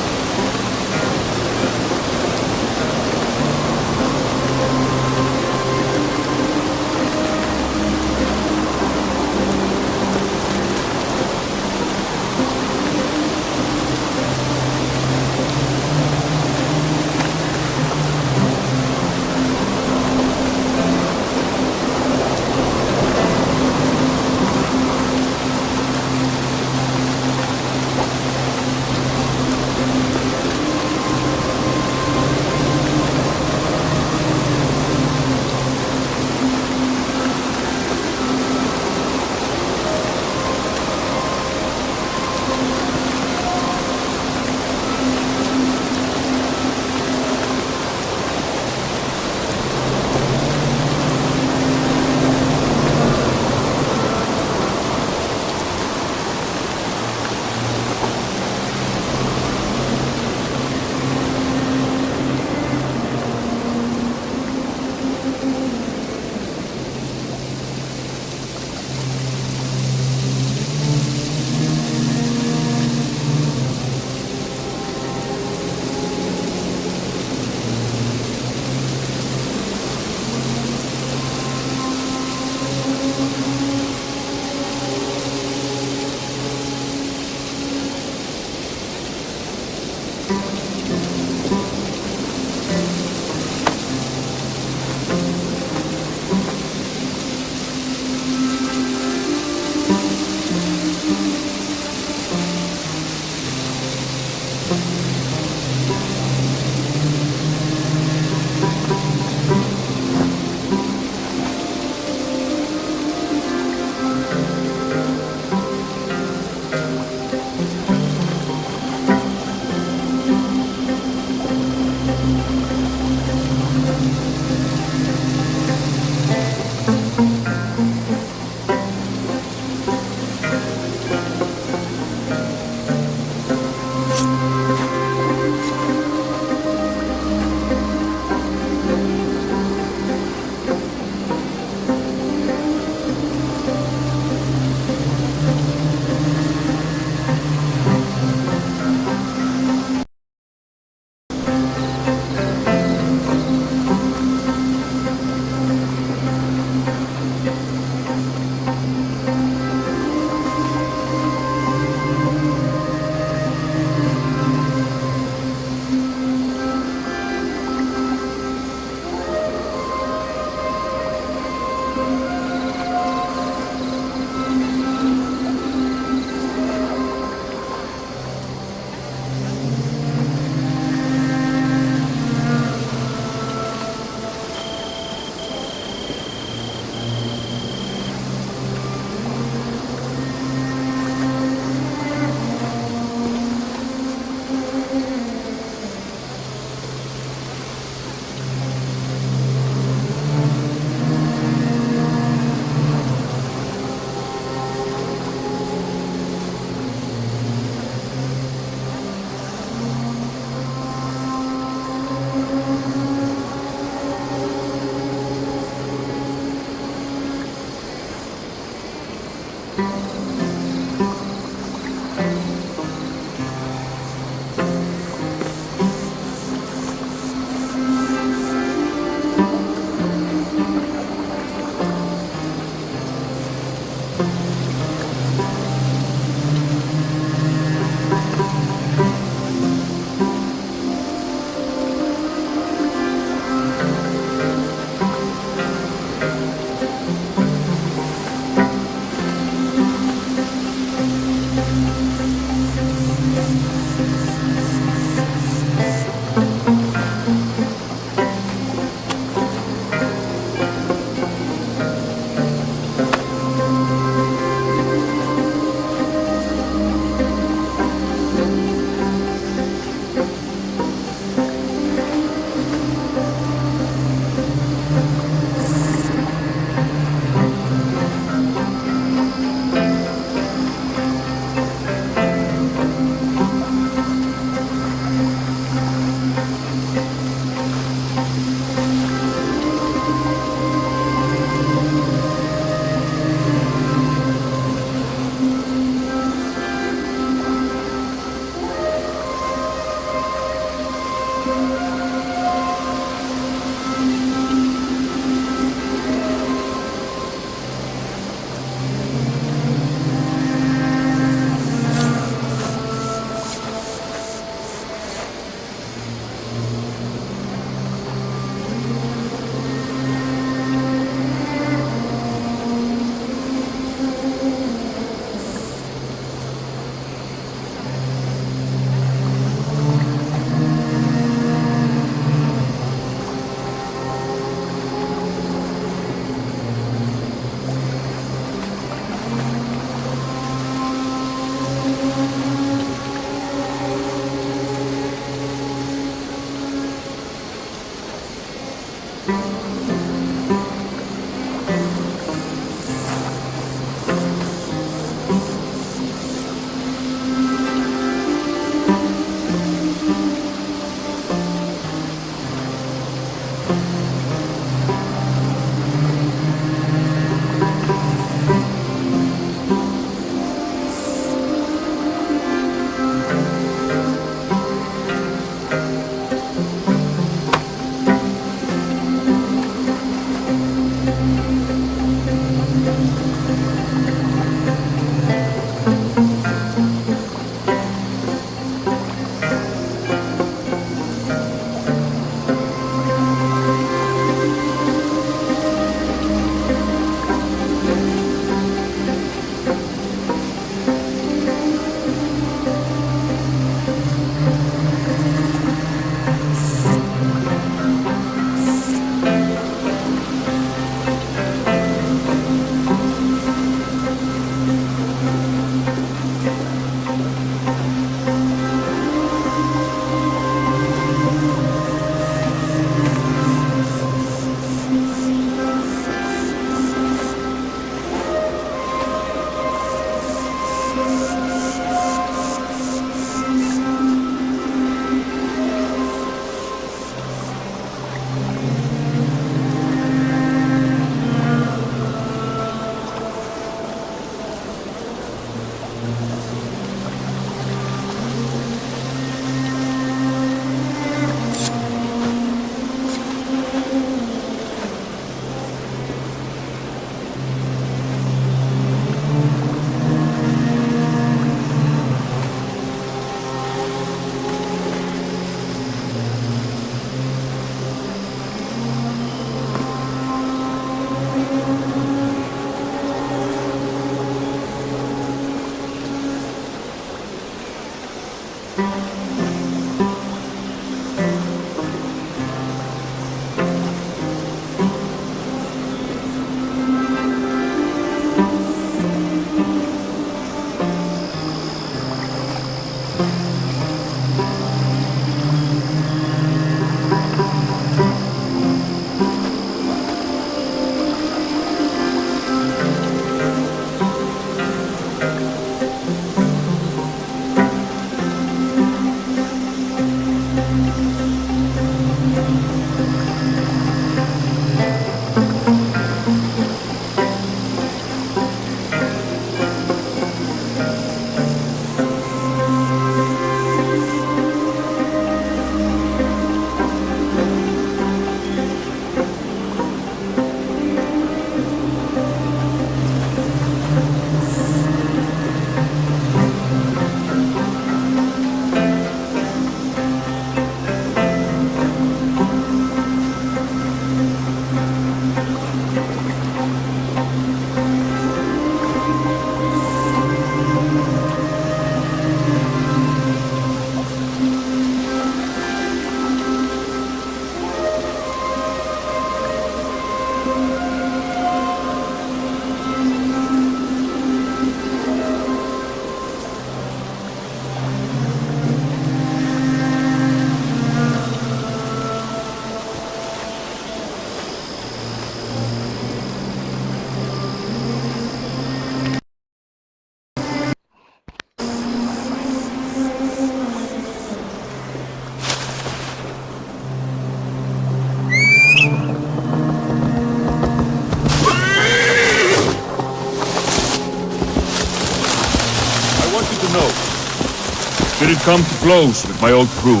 N: Should it come to blows with my old crew,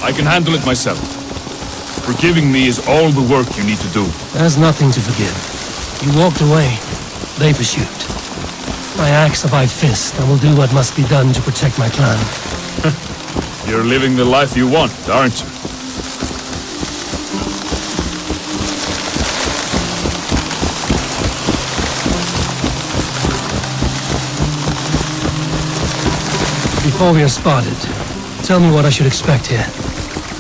N: I can handle it myself. Forgiving me is all the work you need to do.
A: There's nothing to forgive. You walked away. They pursued. My axe survived fist. I will do what must be done to protect my clan.
N: You're living the life you want, aren't you?
A: Before we are spotted, tell me what I should expect here.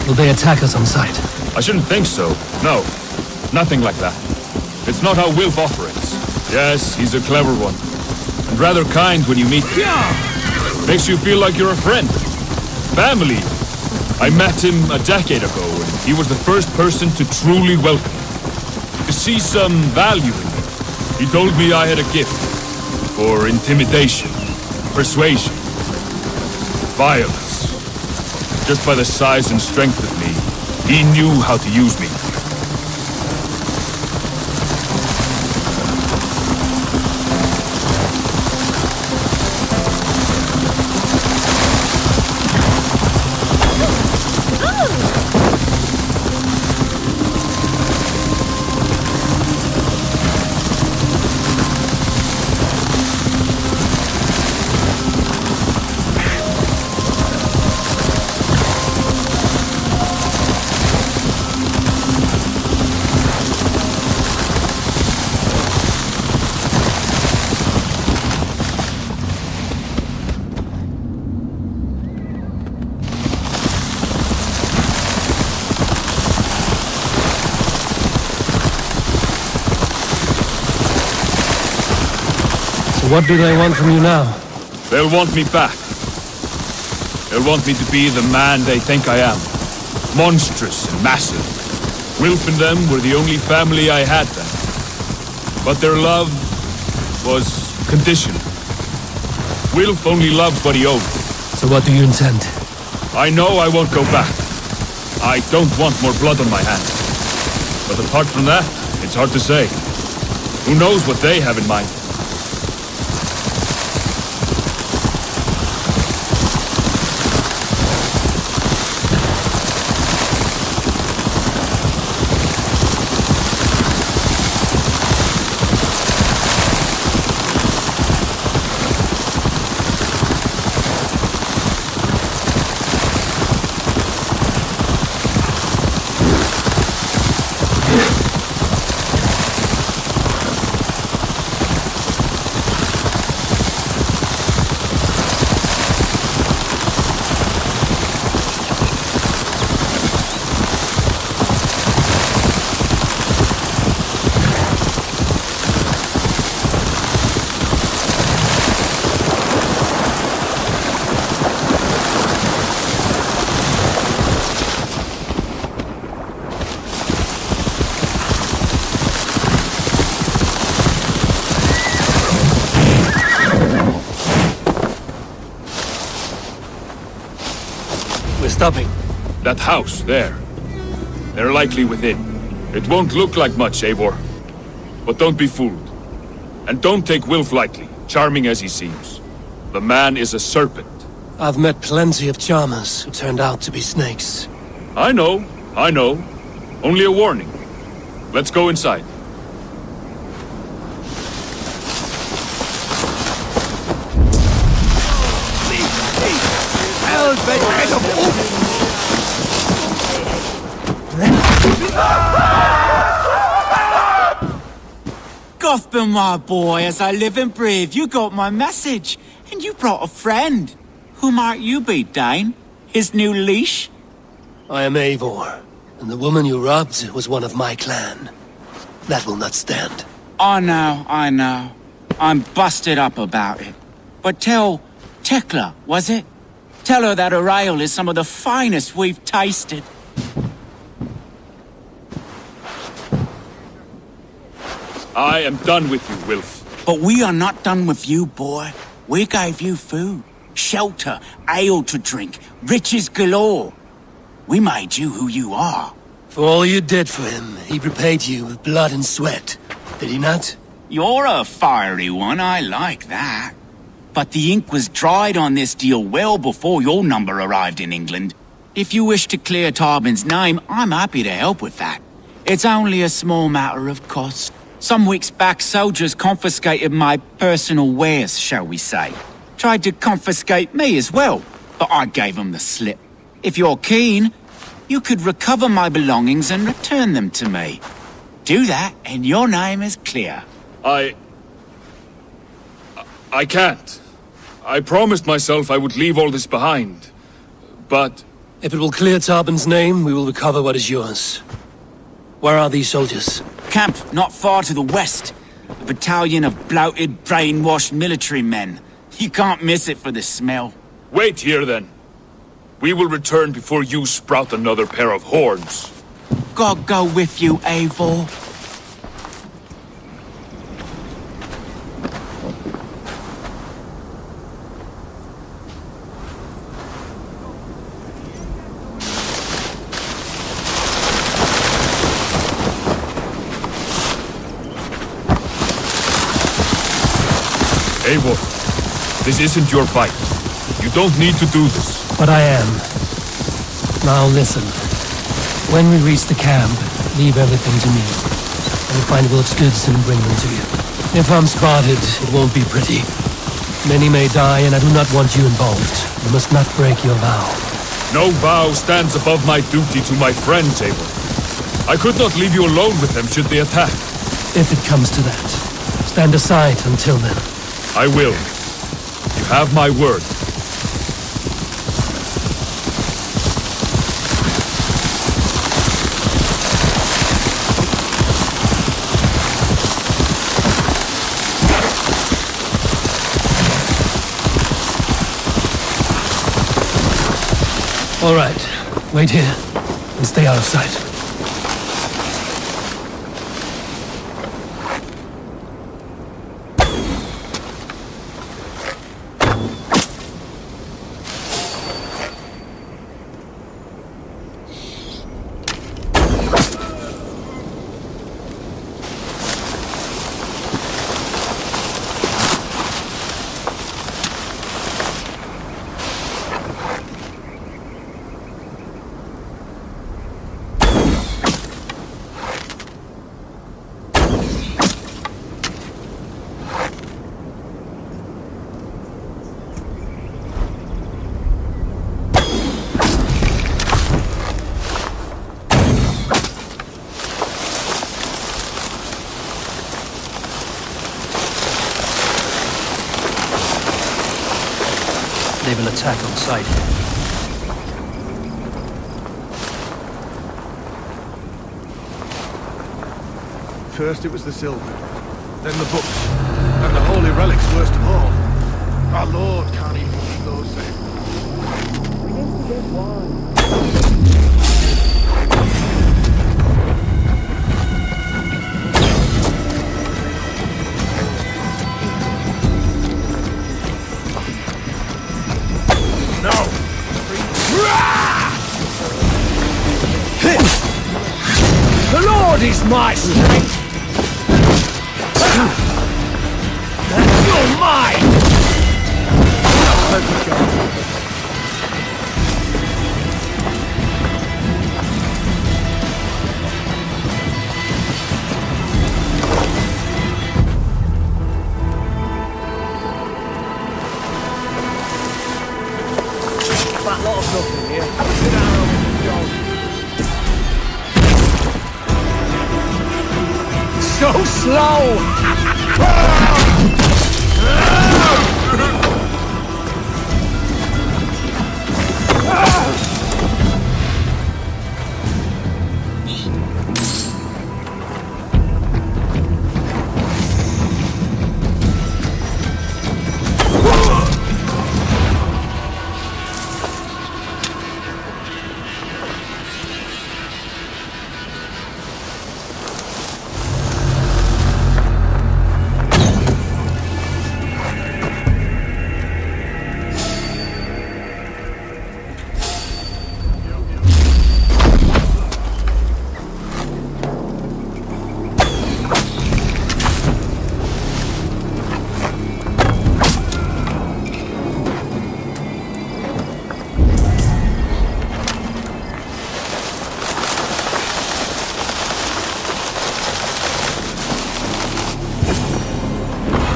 A: Will they attack us on sight?
N: I shouldn't think so. No. Nothing like that. It's not how Wilf operates. Yes, he's a clever one. And rather kind when you meet him. Makes you feel like you're a friend. Family. I met him a decade ago, and he was the first person to truly welcome me. To see some value in me. He told me I had a gift. For intimidation. Persuasion. Violence. Just by the size and strength of me, he knew how to use me.
A: What do they want from you now?
N: They'll want me back. They'll want me to be the man they think I am. Monstrous and massive. Wilf and them were the only family I had then. But their love was conditional. Wilf only loves what he owns.
A: So what do you intend?
N: I know I won't go back. I don't want more blood on my hands. But apart from that, it's hard to say. Who knows what they have in mind?
A: We're stopping.
N: That house, there. They're likely within. It won't look like much, Eivor. But don't be fooled. And don't take Wilf lightly, charming as he seems. The man is a serpent.
A: I've met plenty of charmers who turned out to be snakes.
N: I know. Only a warning. Let's go inside.
E: Gotham, my boy, as I live and breathe, you got my message. And you brought a friend. Who might you be, Dane? His new leash?
A: I am Eivor, and the woman you robbed was one of my clan. That will not stand.
E: I know. I'm busted up about it. But tell Tekla, was it? Tell her that her ale is some of the finest we've tasted.
N: I am done with you, Wilf.
E: But we are not done with you, boy. We gave you food, shelter, ale to drink, riches galore. We made you who you are.
A: For all you did for him, he repaid you with blood and sweat. Did he not?
E: You're a fiery one, I like that. But the ink was dried on this deal well before your number arrived in England. If you wish to clear Tarbin's name, I'm happy to help with that. It's only a small matter of cost. Some weeks back, soldiers confiscated my personal wares, shall we say. Tried to confiscate me as well, but I gave them the slip. If you're keen, you could recover my belongings and return them to me. Do that, and your name is clear.
N: I can't. I promised myself I would leave all this behind. But...
A: If it will clear Tarbin's name, we will recover what is yours. Where are these soldiers?
E: Camped not far to the west. A battalion of bloated, brainwashed military men. You can't miss it for the smell.
N: Wait here, then. We will return before you sprout another pair of horns.
E: God go with you, Eivor.
N: Eivor, this isn't your fight. You don't need to do this.
A: But I am. Now listen. When we reach the camp, leave everything to me. I will find Wilf's goods and bring them to you. If I'm spotted, it won't be pretty. Many may die, and I do not want you involved. You must not break your vow.
N: No vow stands above my duty to my friends, Eivor. I could not leave you alone with them should they attack.
A: If it comes to that, stand aside until then.
N: I will. You have my word.
A: All right. Wait here and stay out of sight. They will attack on sight.
M: First it was the silver, then the books, and the holy relics worst of all. Our Lord can't even keep those safe. No!
C: Blood is my strength! You're mine! Let me go. That lot of nothing here. Sit down over the so slow!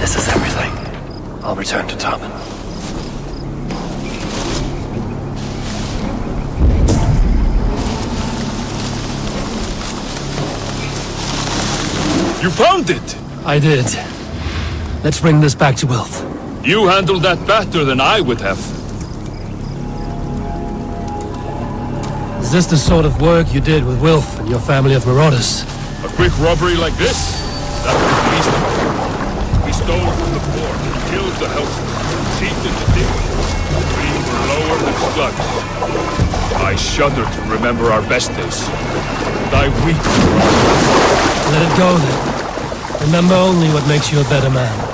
A: This is everything. I'll return to Tobin.
N: You found it!
A: I did. Let's bring this back to Wilf.
N: You handled that better than I would have.
A: Is this the sort of work you did with Wilf and your family of marauders?
N: A quick robbery like this? That was the least of it. We stole from the poor, killed the helpless, cheated the dealers. We were lower than slugs. I shudder to remember our best days. And I weep.
A: Let it go then. Remember only what makes you a better man.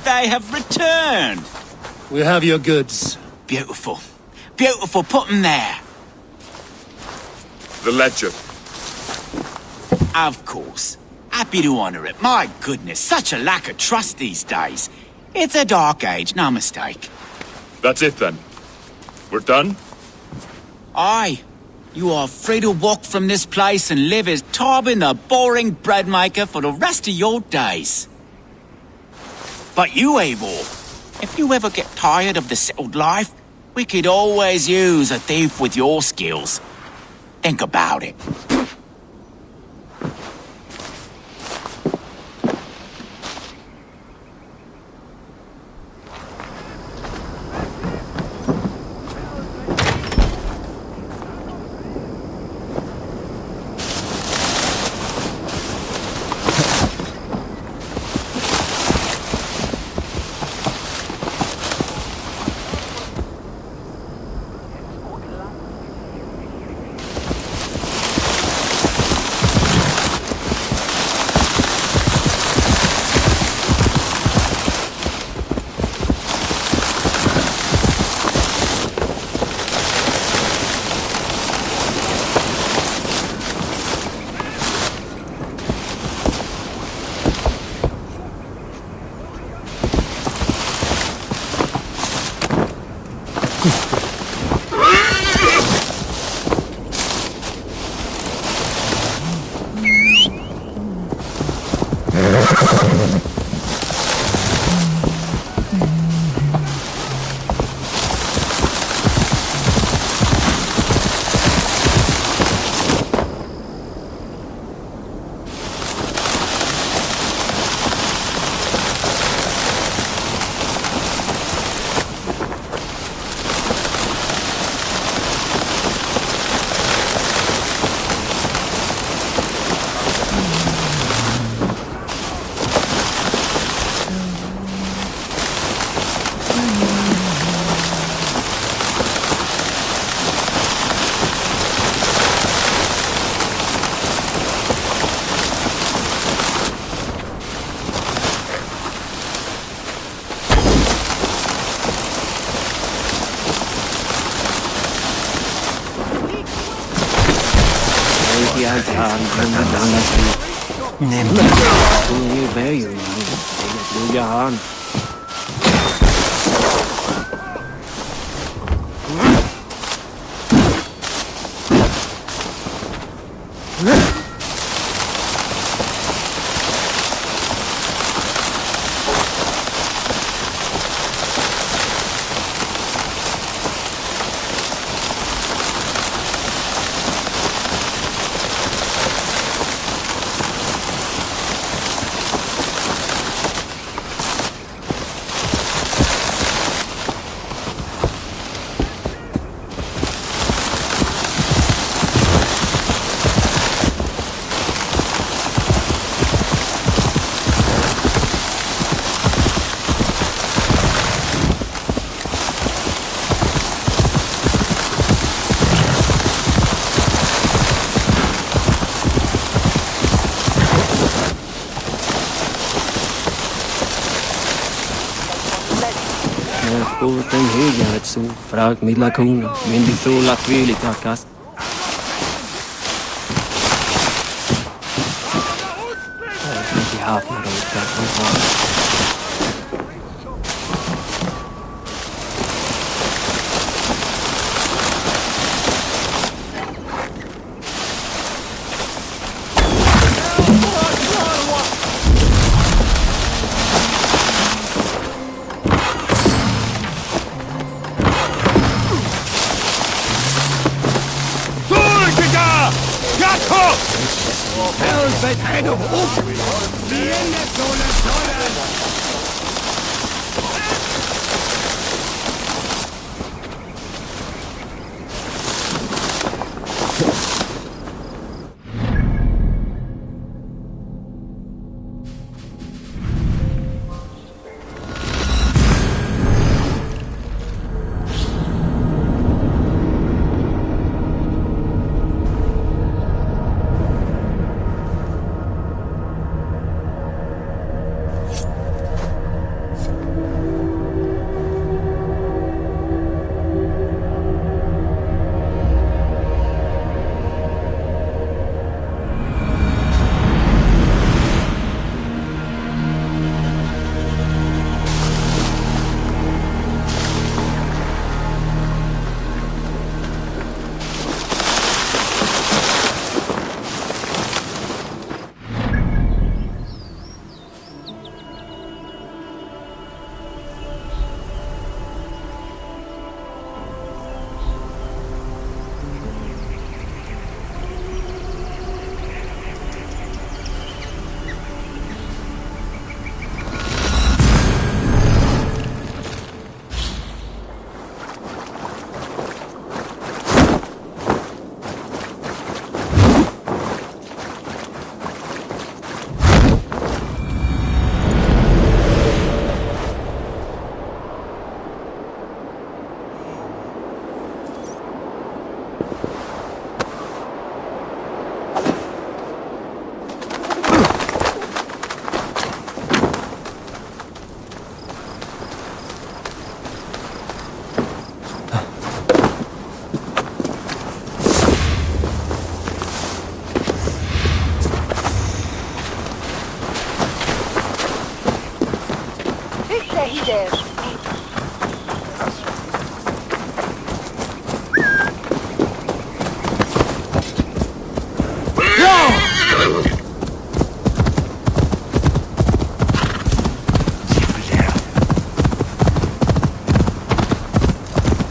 E: They have returned.
A: We have your goods.
E: Beautiful. Beautiful. Put them there.
N: The ledger.
E: Of course. Happy to honor it. My goodness, such a lack of trust these days. It's a dark age, no mistake.
N: That's it then. We're done?
E: Aye. You are free to walk from this place and live as Tobin the boring bread maker for the rest of your days. But you, Eivor, if you ever get tired of the settled life, we could always use a thief with your skills. Think about it.
O: Kuulten hiljaa, suu praak millä kuuna, minti suulla viili takas. Minti haapnaruutta on vaan.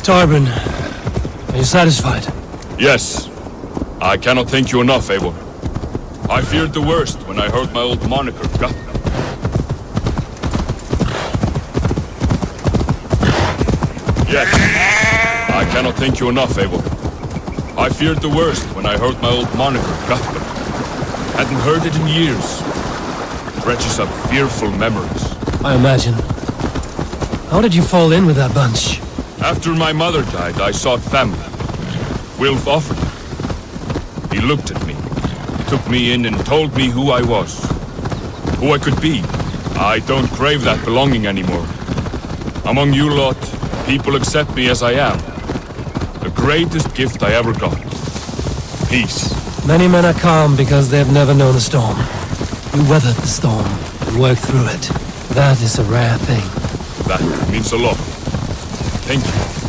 A: Tarbin, are you satisfied?
N: Yes. I cannot thank you enough, Eivor. I feared the worst when I heard my old moniker got. Yes. I cannot thank you enough, Eivor. I feared the worst when I heard my old moniker got. Hadn't heard it in years. It dredges up fearful memories.
A: I imagine. How did you fall in with that bunch?
N: After my mother died, I sought family. Wilf offered it. He looked at me, took me in and told me who I was. Who I could be. I don't crave that belonging anymore. Among you lot, people accept me as I am. The greatest gift I ever got. Peace.
A: Many men are calm because they've never known a storm. You weathered the storm and worked through it. That is a rare thing.
N: That means a lot. Thank you.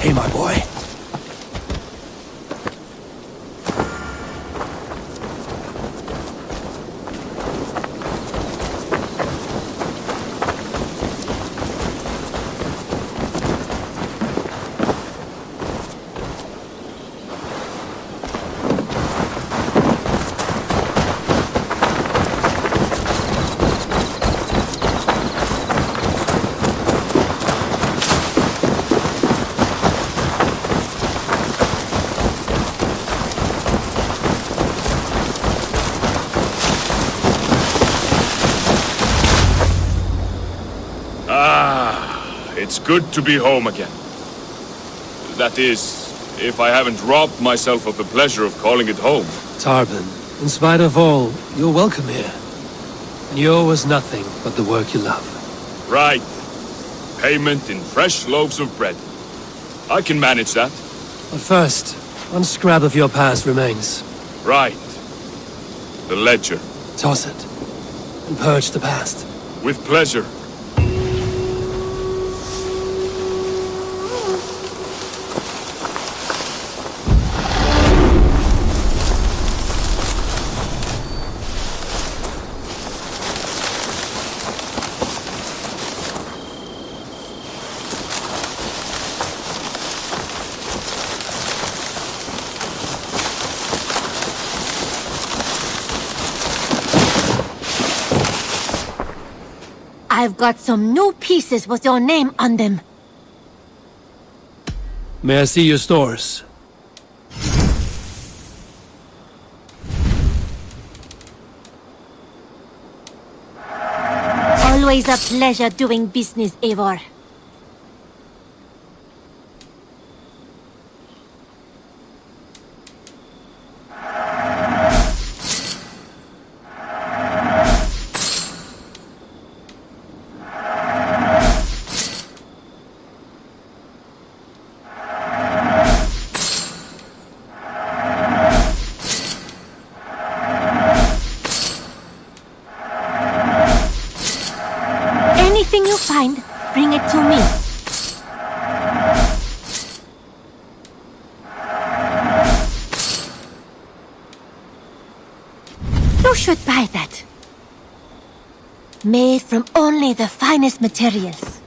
A: Hey, my boy.
N: It's good to be home again. That is, if I haven't robbed myself of the pleasure of calling it home.
A: Tarbin, in spite of all, you're welcome here. And yours was nothing but the work you love.
N: Right. Payment in fresh loaves of bread. I can manage that.
A: But first, one scrap of your past remains.
N: Right. The ledger.
A: Toss it, and purge the past.
N: With pleasure.
K: I've got some new pieces with your name on them.
A: May I see your stores?
K: Always a pleasure doing business, Eivor. Anything you find, bring it to me. You should buy that. Made from only the finest materials.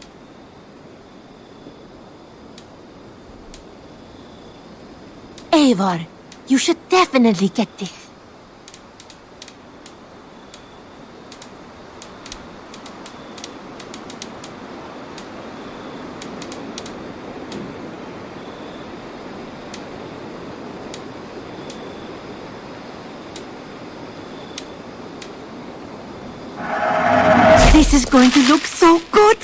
K: Eivor, you should definitely get this. This is going to look so good!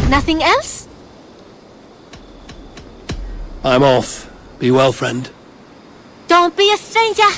K: Nothing else?
A: I'm off. Be well, friend.
K: Don't be a stranger!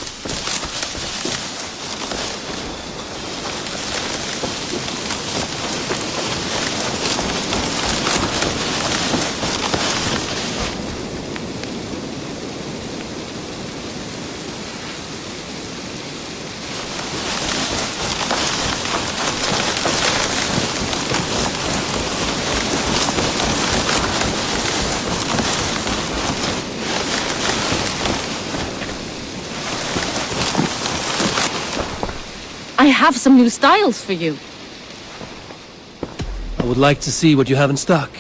H: I have some new styles for you.
A: I would like to see what you have in stock.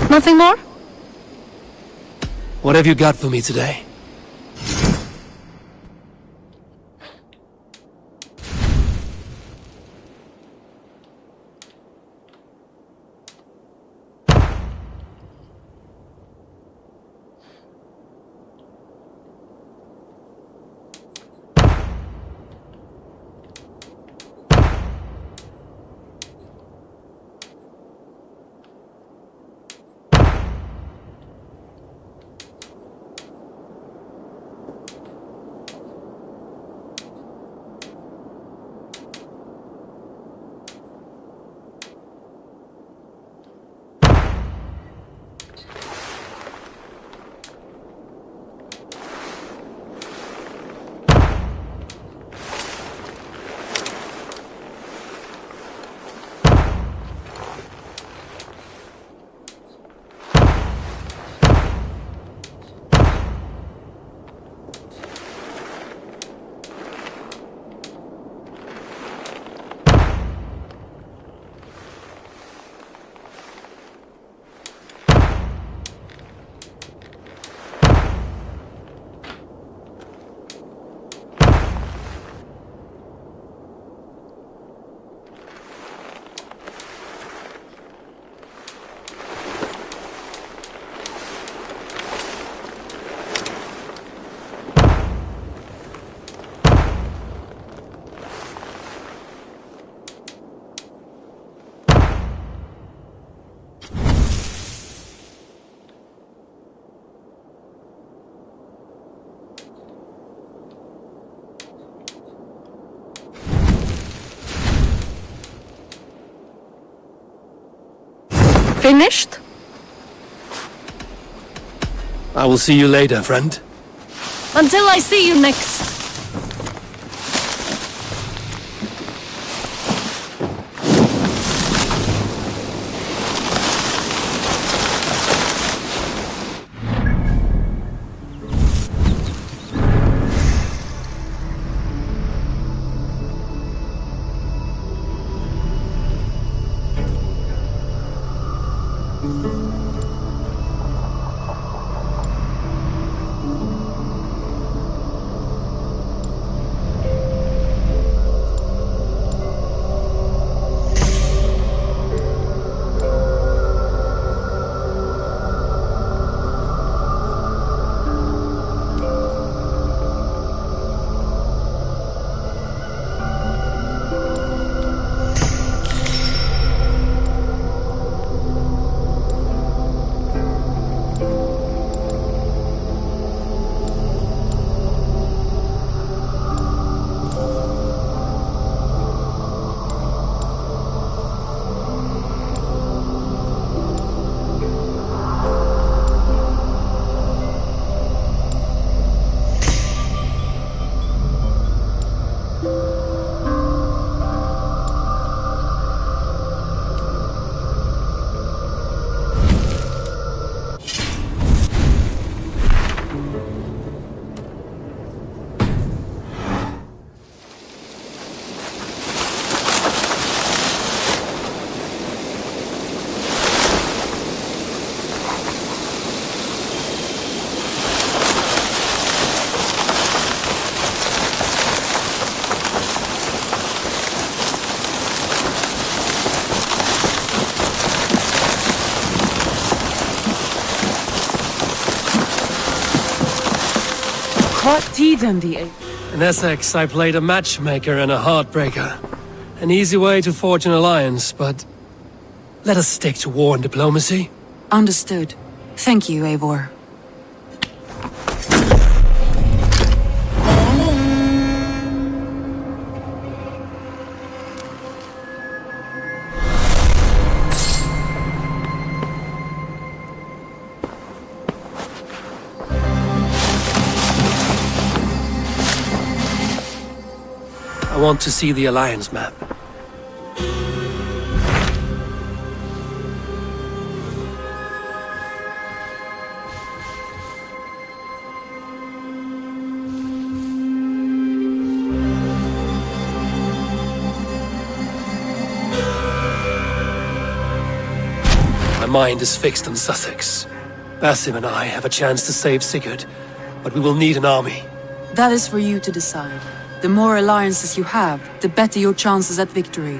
H: Nothing more?
A: What have you got for me today?
H: Finished?
A: I will see you later, friend.
H: Until I see you next.
A: In Essex, I played a matchmaker and a heartbreaker. An easy way to forge an alliance, but let us stick to war and diplomacy.
P: Understood. Thank you, Eivor.
A: I want to see the alliance map. My mind is fixed on Sussex. Basim and I have a chance to save Sigurd, but we will need an army.
P: That is for you to decide. The more alliances you have, the better your chances at victory.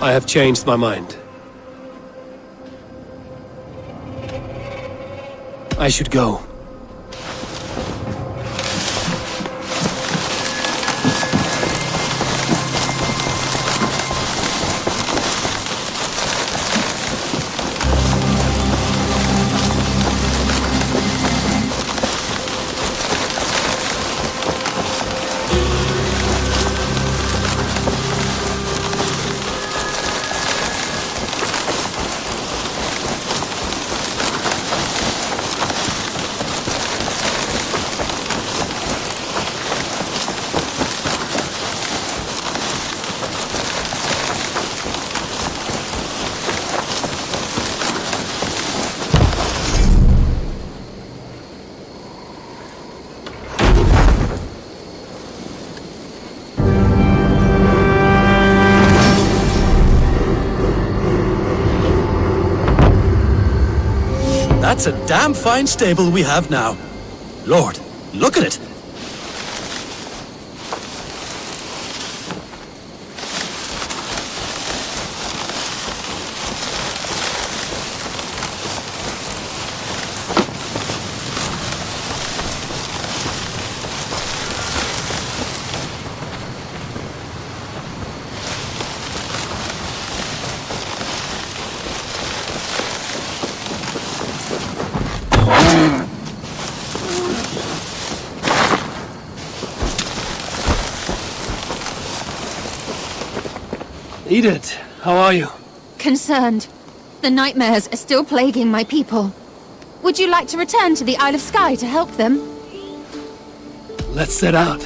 A: I have changed my mind. I should go.
Q: That's a damn fine stable we have now. Lord, look at it.
A: Edith, how are you?
K: Concerned. The nightmares are still plaguing my people. Would you like to return to the Isle of Skye to help them?
A: Let's set out.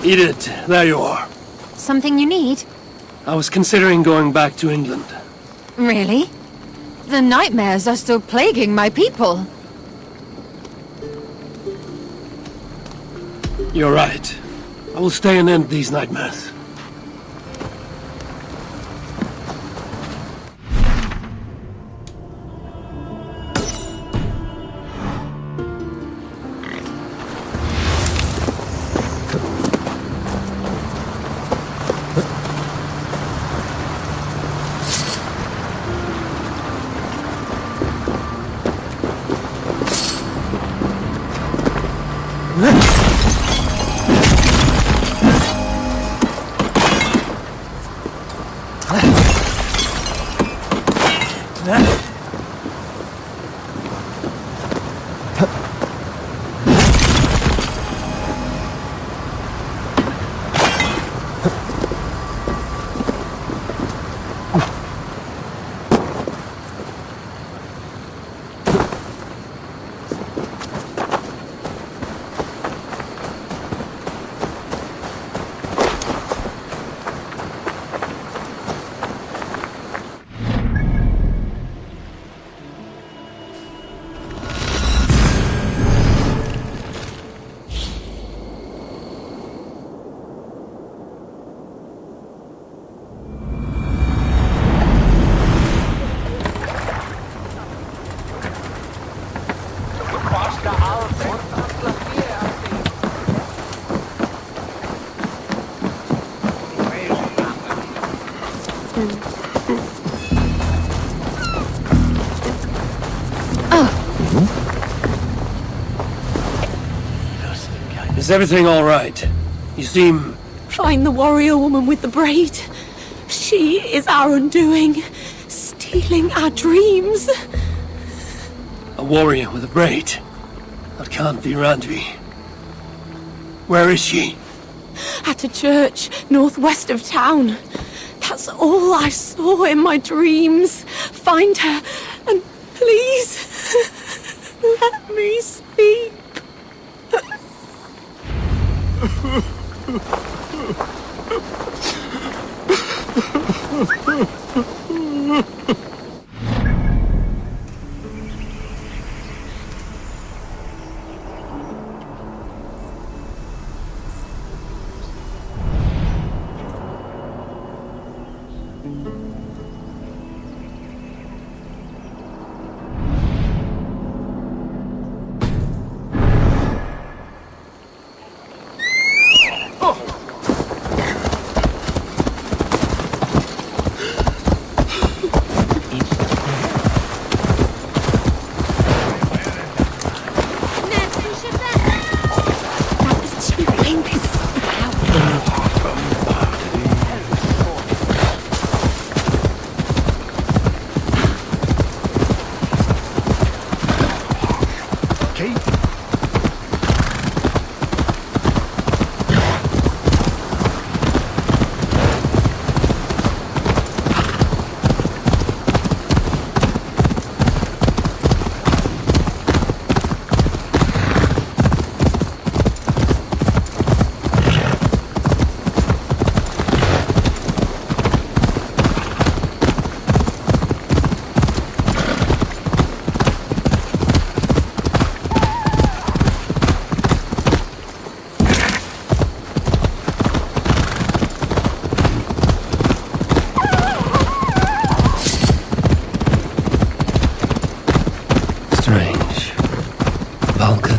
A: Edith, there you are.
K: Something you need?
A: I was considering going back to England.
K: Really? The nightmares are still plaguing my people.
A: You're right. I will stay and end these nightmares. Is everything all right? You seem...
F: Find the warrior woman with the braid. She is our undoing, stealing our dreams.
A: A warrior with a braid. That can't be Randvi. Where is she?
F: At a church northwest of town. That's all I saw in my dreams. Find her, and please, let me sleep.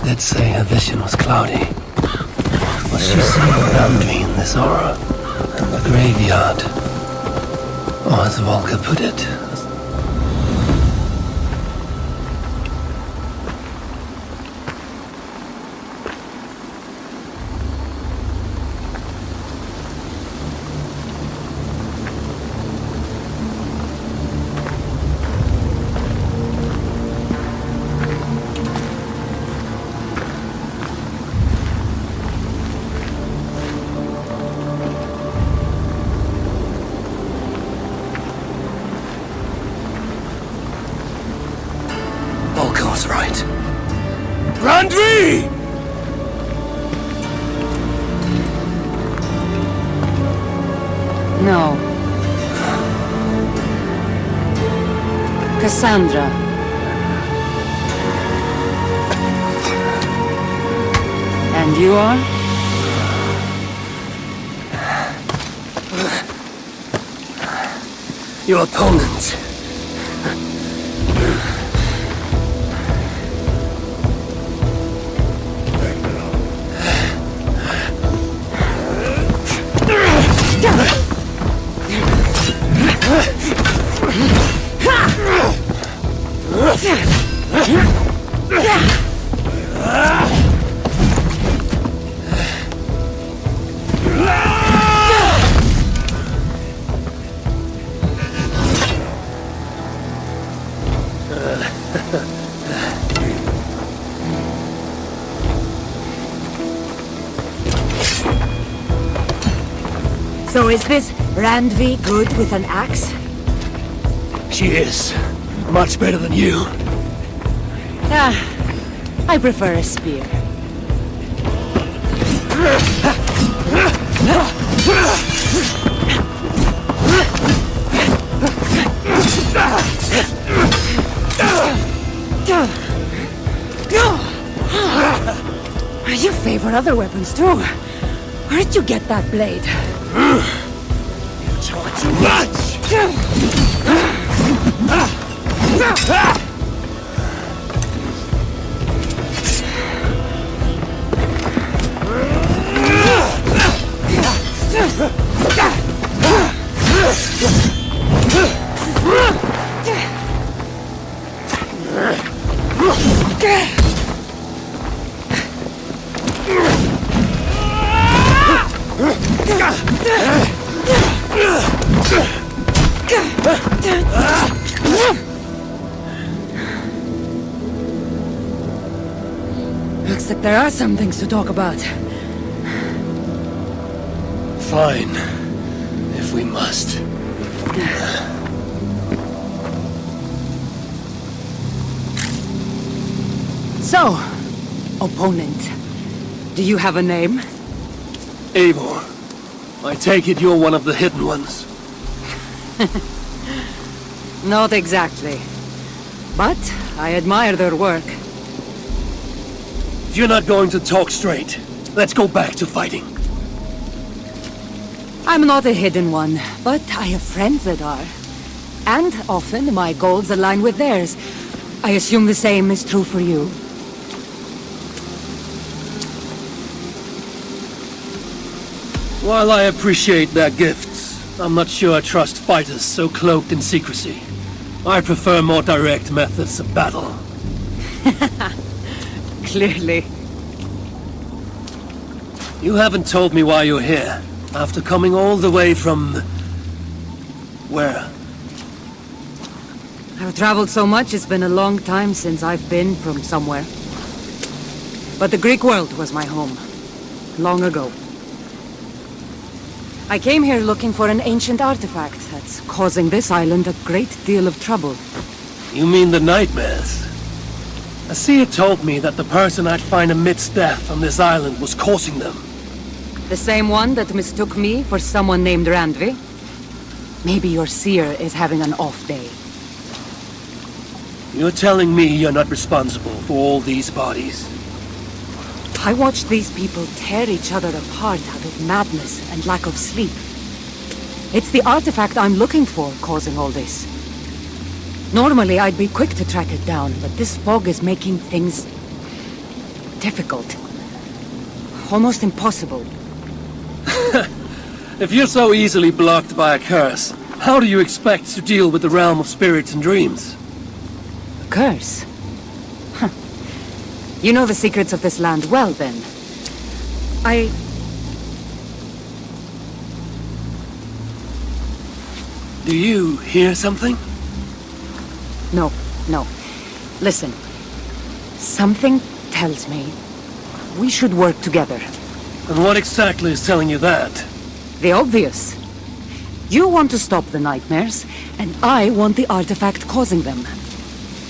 A: Did say her vision was cloudy. Was she seeing around me in this aura? And the graveyard? Or as Volker put it, Volker's right. Randvi!
P: Cassandra. And you are?
A: Your opponent.
K: So is this Randvi good with an axe?
A: She is. Much better than you.
K: Ah, I prefer a spear. You favor other weapons too. Where did you get that blade?
B: You talk too much!
K: Looks like there are some things to talk about.
A: Fine. If we must.
K: So, opponent, do you have a name?
A: Eivor. I take it you're one of the hidden ones.
K: Not exactly. But I admire their work.
A: If you're not going to talk straight, let's go back to fighting.
K: I'm not a hidden one, but I have friends that are. And often my goals align with theirs. I assume the same is true for you.
A: While I appreciate their gifts, I'm not sure I trust fighters so cloaked in secrecy. I prefer more direct methods of battle.
K: Clearly.
A: You haven't told me why you're here, after coming all the way from... where?
K: I've traveled so much, it's been a long time since I've been from somewhere. But the Greek world was my home. Long ago. I came here looking for an ancient artifact that's causing this island a great deal of trouble.
A: You mean the nightmares? A seer told me that the person I'd find amidst death on this island was causing them.
K: The same one that mistook me for someone named Randvi? Maybe your seer is having an off day.
A: You're telling me you're not responsible for all these bodies?
K: I watched these people tear each other apart out of madness and lack of sleep. It's the artifact I'm looking for causing all this. Normally I'd be quick to track it down, but this fog is making things... difficult. Almost impossible.
A: If you're so easily blocked by a curse, how do you expect to deal with the realm of spirits and dreams?
K: A curse? Huh. You know the secrets of this land well, then.
A: Do you hear something?
K: No. Listen. Something tells me we should work together.
A: And what exactly is telling you that?
K: The obvious. You want to stop the nightmares, and I want the artifact causing them.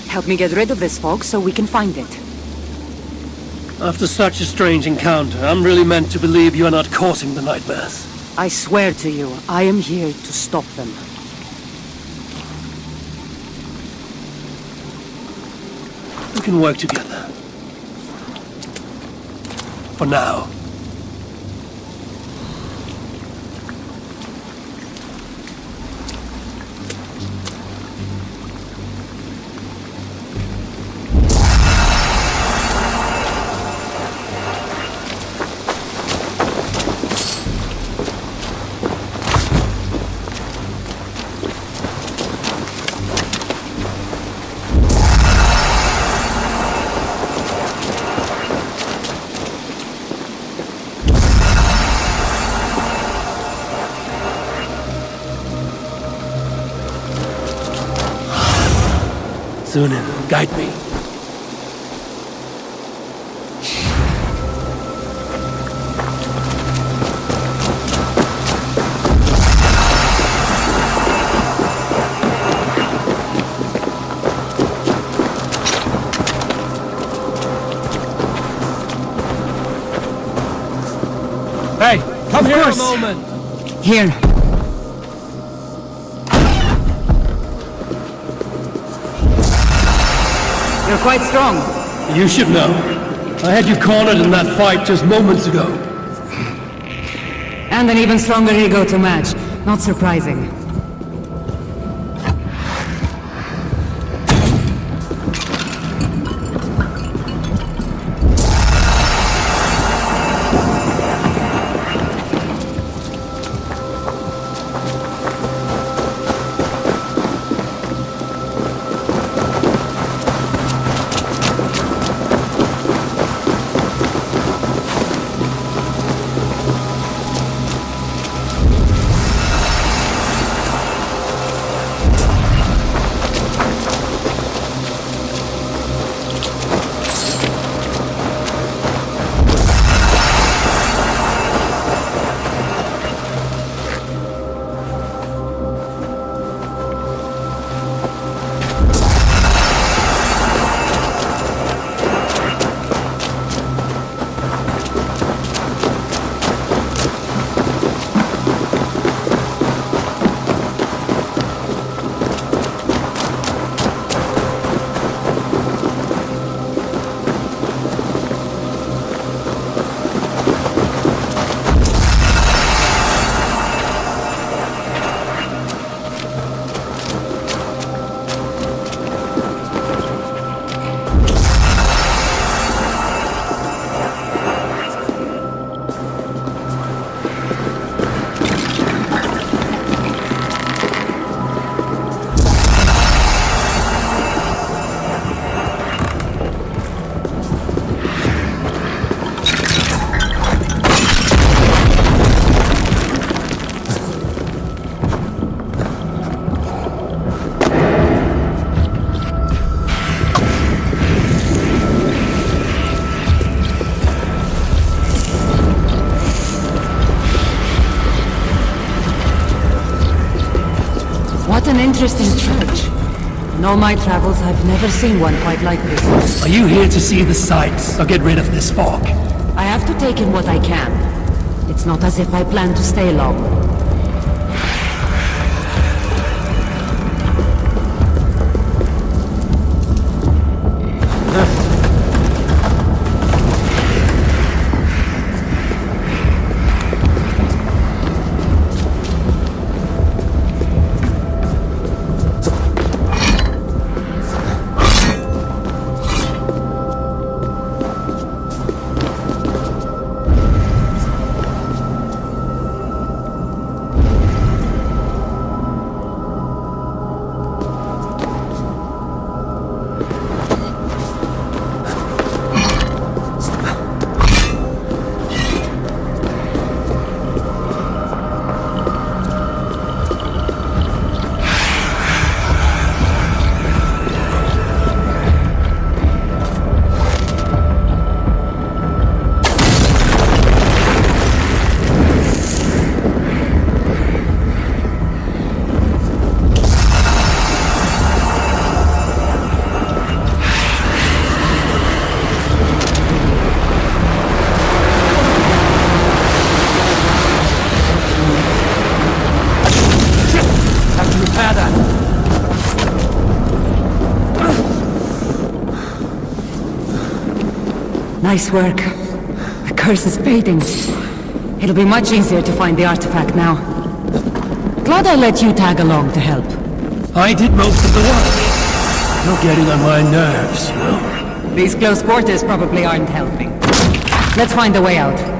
K: Help me get rid of this fog so we can find it.
A: After such a strange encounter, I'm really meant to believe you're not causing the nightmares.
K: I swear to you, I am here to stop them.
A: can work together. For now. Sunan, guide me. Hey, come here
E: course.
A: a moment.
E: Here. You're quite strong.
A: You should know. I had you cornered in that fight just moments ago.
P: And an even stronger ego to match. Not surprising. What an interesting church. In all my travels, I've never seen one quite like this.
A: Are you here to see the sights or get rid of this fog?
P: I have to take in what I can. It's not as if I plan to stay long. Nice work. The curse is fading. It'll be much easier to find the artifact now. Glad I let you tag along to help.
A: I did most of the work. You're getting on my nerves, you know.
P: These close quarters probably aren't helping. Let's find a way out.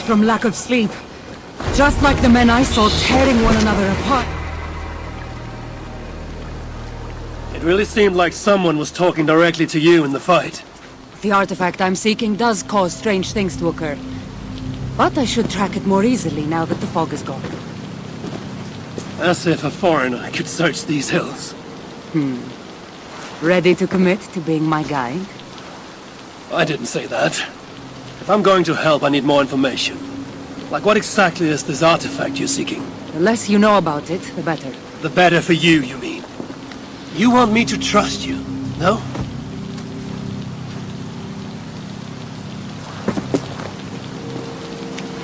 P: From lack of sleep. Just like the men I saw tearing one another apart.
A: It really seemed like someone was talking directly to you in the fight.
P: The artifact I'm seeking does cause strange things to occur. But I should track it more easily now that the fog is gone.
A: As if a foreigner could search these hills.
P: Ready to commit to being my guide?
A: I didn't say that. If I'm going to help, I need more information. Like what exactly is this artifact you're seeking?
P: The less you know about it, the better.
A: The better for you, you mean? You want me to trust you, no?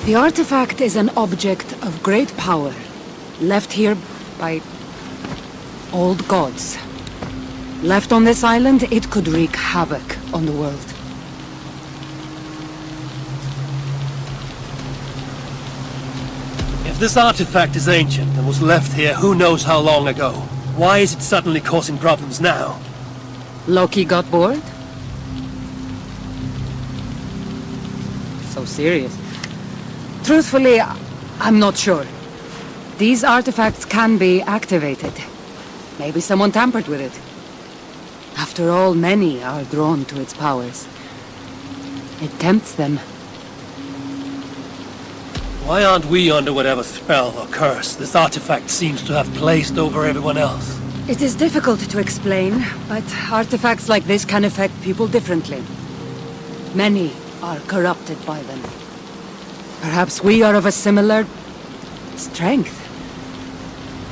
P: The artifact is an object of great power, left here by old gods. Left on this island, it could wreak havoc on the world.
A: If this artifact is ancient and was left here who knows how long ago, why is it suddenly causing problems now?
P: Loki got bored? So serious. Truthfully, I'm not sure. These artifacts can be activated. Maybe someone tampered with it. After all, many are drawn to its powers. It tempts them.
A: Why aren't we under whatever spell or curse this artifact seems to have placed over everyone else?
P: It is difficult to explain, but artifacts like this can affect people differently. Many are corrupted by them. Perhaps we are of a similar strength.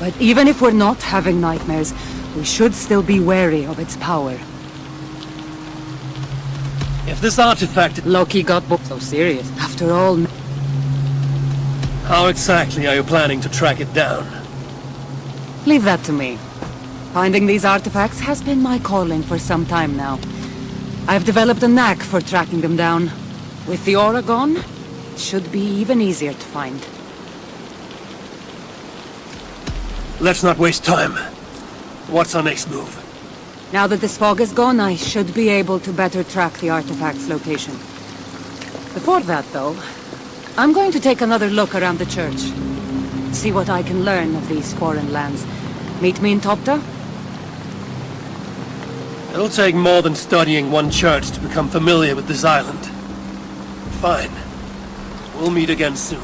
P: But even if we're not having nightmares, we should still be wary of its power.
A: If this artifact...
P: Loki got so serious. After all...
A: How exactly are you planning to track it down?
P: Leave that to me. Finding these artifacts has been my calling for some time now. I've developed a knack for tracking them down. With the aura gone, it should be even easier to find.
A: Let's not waste time. What's our next move?
P: Now that this fog is gone, I should be able to better track the artifact's location. Before that, though, I'm going to take another look around the church. See what I can learn of these foreign lands. Meet me in Topta?
A: It'll take more than studying one church to become familiar with this island. Fine. We'll meet again soon.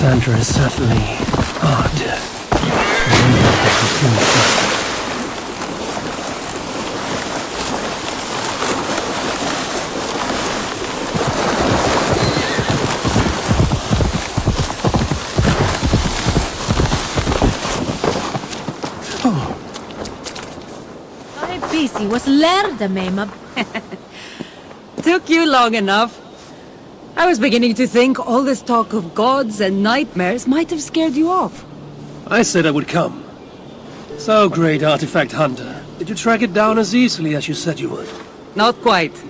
A: Sandra is certainly odd. I wonder if they could do it.
H: Busy was lärde mig med...
P: Took you long enough. I was beginning to think all this talk of gods and nightmares might have scared you off.
A: I said I would come. So, great artifact hunter, did you track it down as easily as you said you would?
P: Not quite.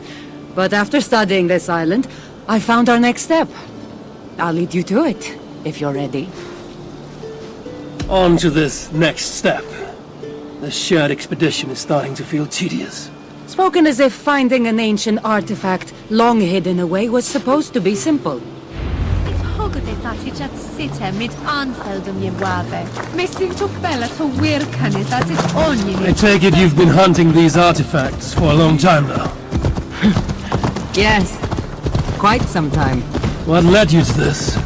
P: But after studying this island, I found our next step. I'll lead you to it, if you're ready.
A: On to this next step. The shared expedition is starting to feel tedious.
P: Spoken as if finding an ancient artifact long hidden away was supposed to be simple.
A: I take it you've been hunting these artifacts for a long time now.
P: Yes, quite some time.
A: What led you to this?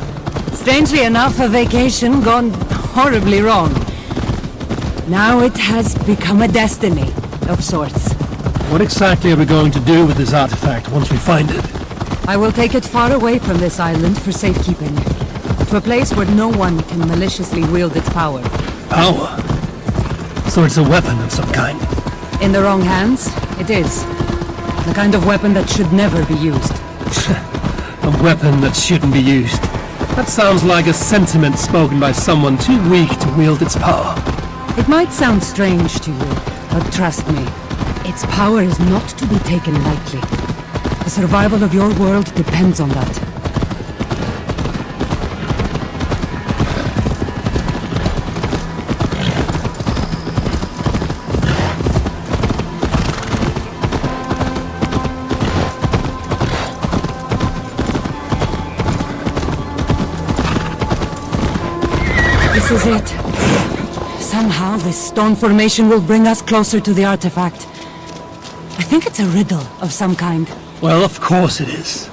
P: Strangely enough, a vacation gone horribly wrong. Now it has become a destiny, of sorts.
A: What exactly are we going to do with this artifact once we find it?
P: I will take it far away from this island for safekeeping. To a place where no one can maliciously wield its power.
A: Power? So it's a weapon of some kind?
P: In the wrong hands, it is. The kind of weapon that should never be used.
A: A weapon that shouldn't be used. That sounds like a sentiment spoken by someone too weak to wield its power.
P: It might sound strange to you, but trust me, its power is not to be taken lightly. The survival of your world depends on that. This is it. Somehow this stone formation will bring us closer to the artifact. I think it's a riddle of some kind.
A: Well, of course it is.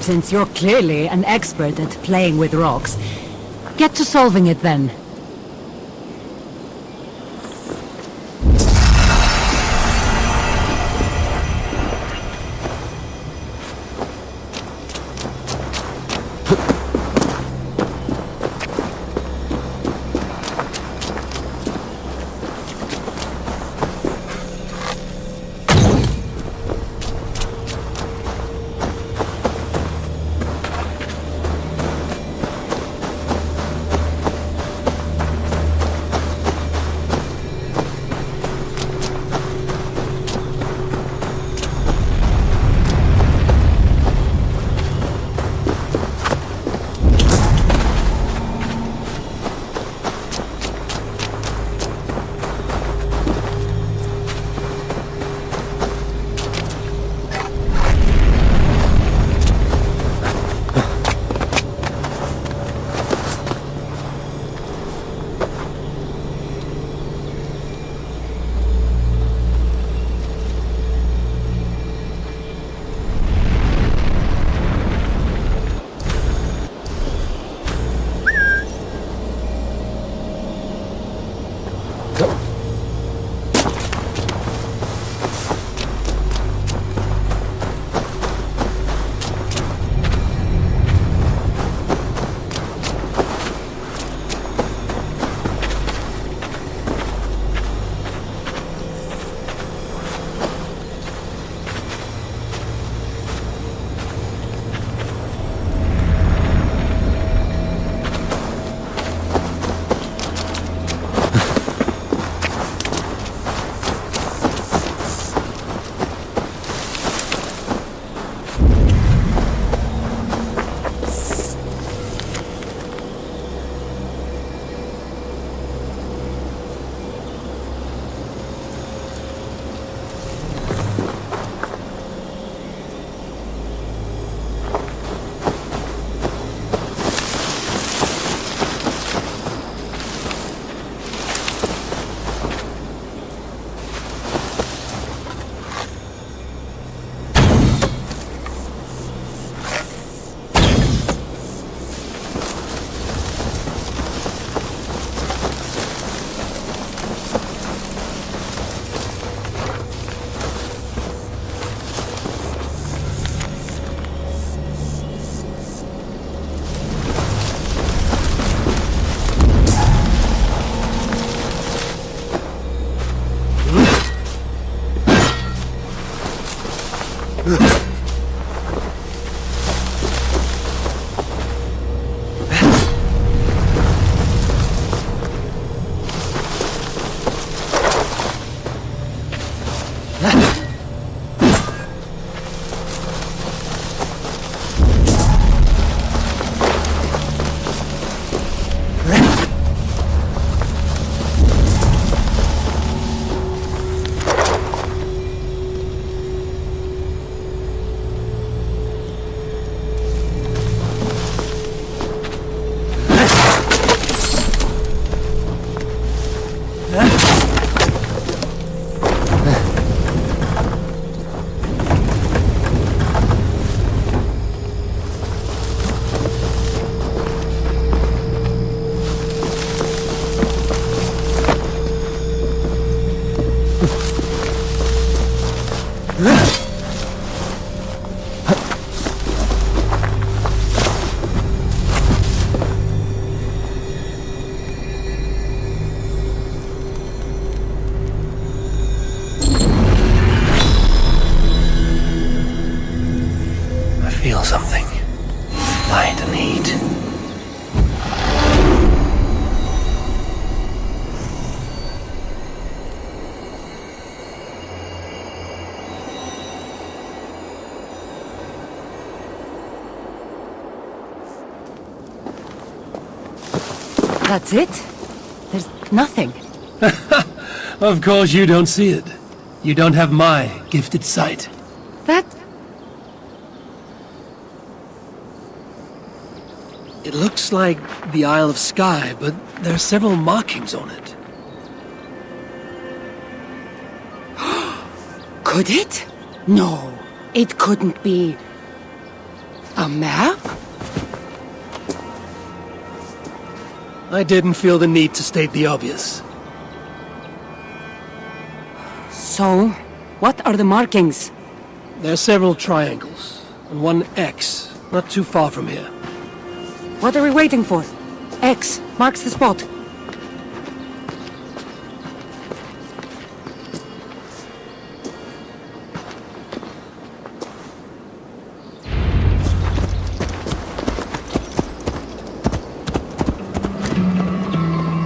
P: Since you're clearly an expert at playing with rocks, get to solving it then.
A: Feel something. Light and heat.
P: That's it? There's nothing.
A: Of course you don't see it. You don't have my gifted sight.
P: That...
A: It looks like the Isle of Skye, but there are several markings on it.
P: Could it? No, it couldn't be... a map?
A: I didn't feel the need to state the obvious.
P: So, what are the markings?
A: There are several triangles, and one X, not too far from here.
P: What are we waiting for? X marks the spot.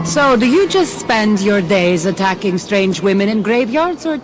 P: So, do you just spend your days attacking strange women in graveyards, or